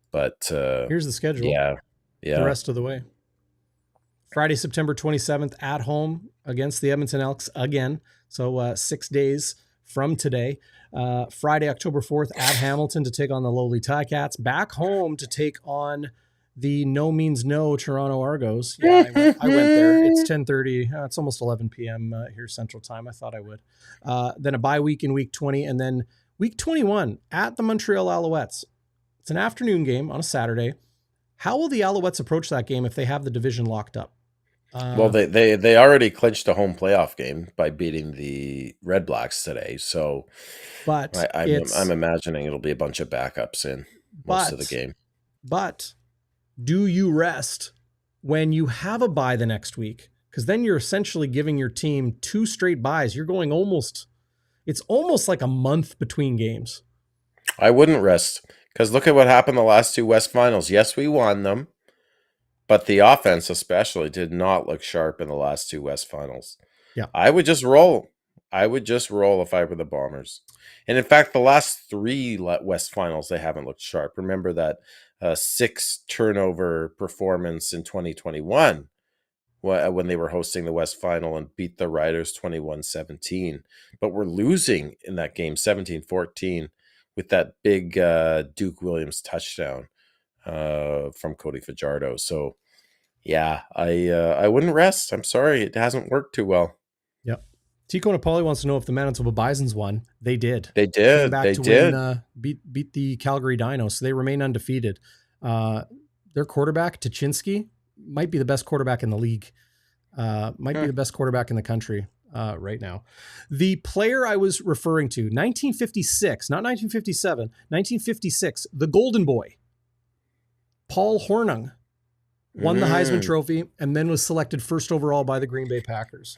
But here's the schedule. Yeah, the rest of the way. Friday, September 27th at home against the Edmonton Elks again. So 6 days from today. Friday, October 4th at Hamilton to take on the lowly Ticats. Back home to take on the no means no Toronto Argos. Yeah, I went there. It's 10:30. It's almost 11 p.m. Here Central Time. I thought I would. Then a bye week in week 20, and then week 21 at the Montreal Alouettes. It's an afternoon game on a Saturday. How will the Alouettes approach that game if they have the division locked up? Well, they already clinched a home playoff game by beating the Red Blacks today. So, but I'm imagining it'll be a bunch of backups in most of the game. But do you rest when you have a bye the next week? Because then you're essentially giving your team 2 straight byes. You're going it's almost like a month between games. I wouldn't rest, because look at what happened the last 2 West Finals. Yes, we won them, but the offense especially did not look sharp in the last 2 West Finals. Yeah, I would just roll. If I were the Bombers. And in fact, the last 3 West Finals, they haven't looked sharp. Remember that 6 turnover performance in 2021 when they were hosting the West Final and beat the Riders 21-17. But we're losing in that game 17-14 with that big Duke Williams touchdown from Cody Fajardo. So, yeah, I wouldn't rest. I'm sorry. It hasn't worked too well. Yep. Tico Napoli wants to know if the Manitoba Bisons won. They did. They did. Came back to win, beat the Calgary Dinos, so they remain undefeated. Their quarterback, Tuchinski, might be the best quarterback in the league. Might be the best quarterback in the country right now. The player I was referring to, 1956, not 1957, 1956, the Golden Boy, Paul Hornung, won the Heisman Trophy and then was selected first overall by the Green Bay Packers.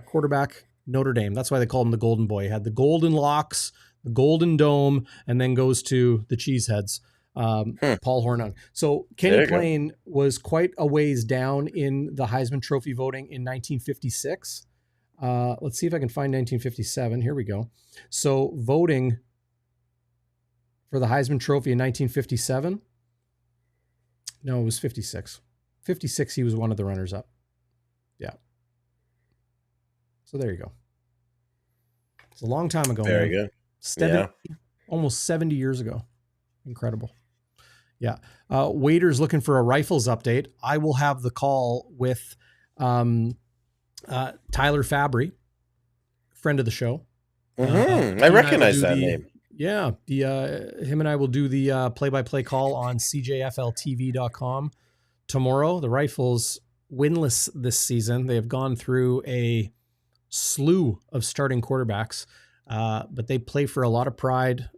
Quarterback, Notre Dame. That's why they called him the Golden Boy. He had the golden locks, the golden dome, and then goes to the Cheeseheads. Paul Hornung. So Kenny Payne was quite a ways down in the Heisman Trophy voting in 1956. Let's see if I can find 1957. Here we go. So voting for the Heisman Trophy in 1957. No, it was 56. 56, he was one of the runners-up. Yeah. So there you go. It's a long time ago. Very good. Almost 70 years ago. Incredible. Yeah. Waiters looking for a rifles update. I will have the call with Tyler Fabry, friend of the show. I recognize that name. Yeah. Him and I will do the play-by-play call on cjfltv.com tomorrow. The Rifles winless this season. They have gone through a slew of starting quarterbacks, but they play for a lot of pride.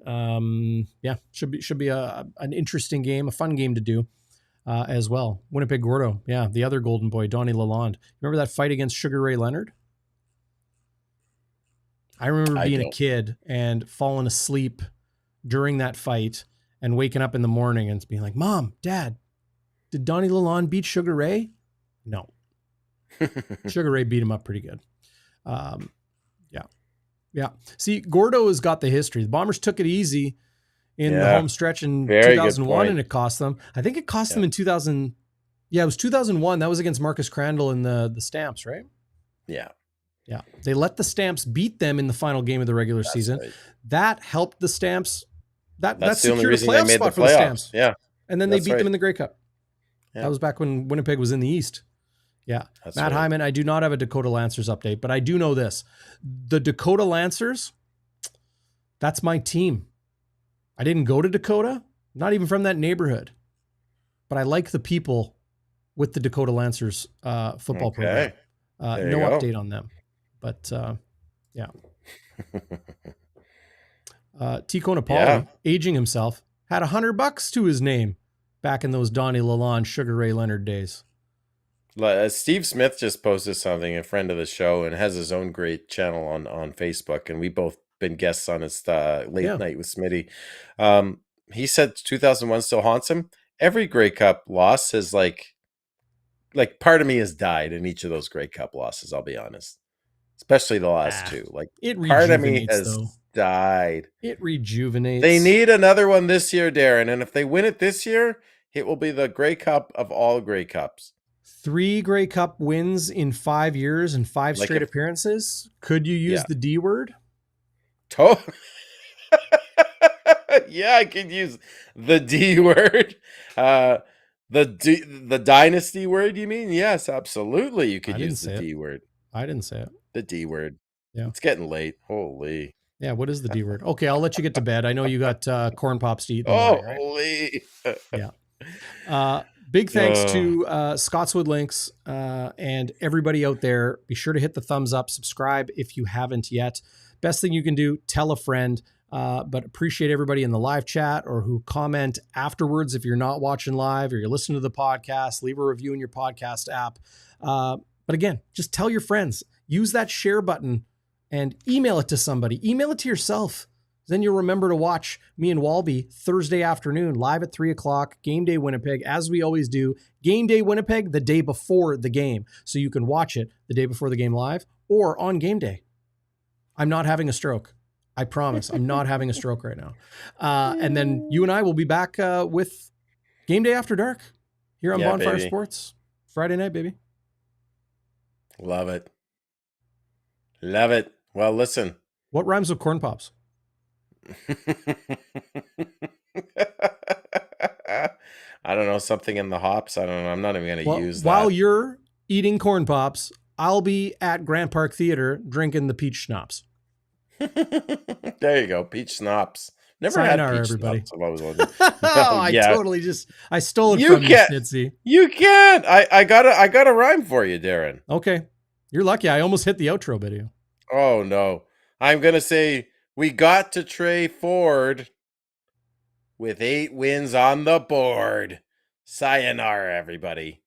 Should be an interesting game, a fun game to do as well. Winnipeg Gordo, the other Golden Boy, Donnie Lalonde. Remember that fight against Sugar Ray Leonard? I remember being a kid and falling asleep during that fight and waking up in the morning and being like, Mom, Dad, did Donnie Lalonde beat Sugar Ray? No. Sugar Ray beat him up pretty good. Yeah. See, Gordo has got the history. The Bombers took it easy in the home stretch in 2001, and it cost them. I think it cost them in 2000. Yeah, it was 2001. That was against Marcus Crandall in the Stamps, right? Yeah. Yeah. They let the Stamps beat them in the final game of the regular season. Right. That helped the Stamps. That That's the only secured a reason they playoff made the spot for the playoffs. Stamps. Yeah. And then they That's beat them right. in the Grey Cup. Yeah. That was back when Winnipeg was in the East. Yeah. That's Matt right. Hyman, I do not have a Dakota Lancers update, but I do know this. The Dakota Lancers, that's my team. I didn't go to Dakota, not even from that neighborhood, but I like the people with the Dakota Lancers football program. No update on them, but yeah. Tico Napoli, aging himself, had $100 to his name back in those Donnie Lalonde, Sugar Ray Leonard days. Steve Smith just posted something, a friend of the show, and has his own great channel on Facebook, and we both been guests on his late night with Smitty. He said 2001 still haunts him. Every Grey Cup loss has like part of me has died in each of those Grey Cup losses. I'll be honest, especially the last two. Like part of me has died. It rejuvenates. They need another one this year, Darrin, and if they win it this year, it will be the Grey Cup of all Grey Cups. 3 Grey Cup wins in 5 years and 5 straight appearances. Could you use the D word? Yeah, I could use the D word. The dynasty word, you mean? Yes, absolutely. You could use the D word. I didn't say it. The D word. Yeah. It's getting late. Holy. Yeah, what is the D word? Okay, I'll let you get to bed. I know you got corn pops to eat in the morning, right? Holy. Yeah. Big thanks to Scotswood Links and everybody out there. Be sure to hit the thumbs up, subscribe if you haven't yet. Best thing you can do, tell a friend. But appreciate everybody in the live chat or who comment afterwards if you're not watching live or you're listening to the podcast. Leave a review in your podcast app. But again, just tell your friends. Use that share button and email it to somebody. Email it to yourself. Then you'll remember to watch me and Walby Thursday afternoon, live at 3 o'clock, Game Day Winnipeg, as we always do. Game Day Winnipeg the day before the game. So you can watch it the day before the game live or on game day. I'm not having a stroke. I promise. I'm not having a stroke right now. And then you and I will be back with Game Day After Dark here on Bonfire Sports. Friday night, baby. Love it. Love it. Well, listen. What rhymes with corn pops? I don't know. Something in the hops. I don't know. I'm not even going to use that. While you're eating corn pops, I'll be at Grant Park Theater drinking the peach schnapps. There you go. Peach schnapps. Never had peach everybody. Schnapps. I've always wanted. I stole it from you, Schnitzy. You can't. I got a rhyme for you, Darrin. Okay. You're lucky. I almost hit the outro video. Oh, no. I'm going to say we got to Trey Ford with 8 wins on the board. Sayonara, everybody.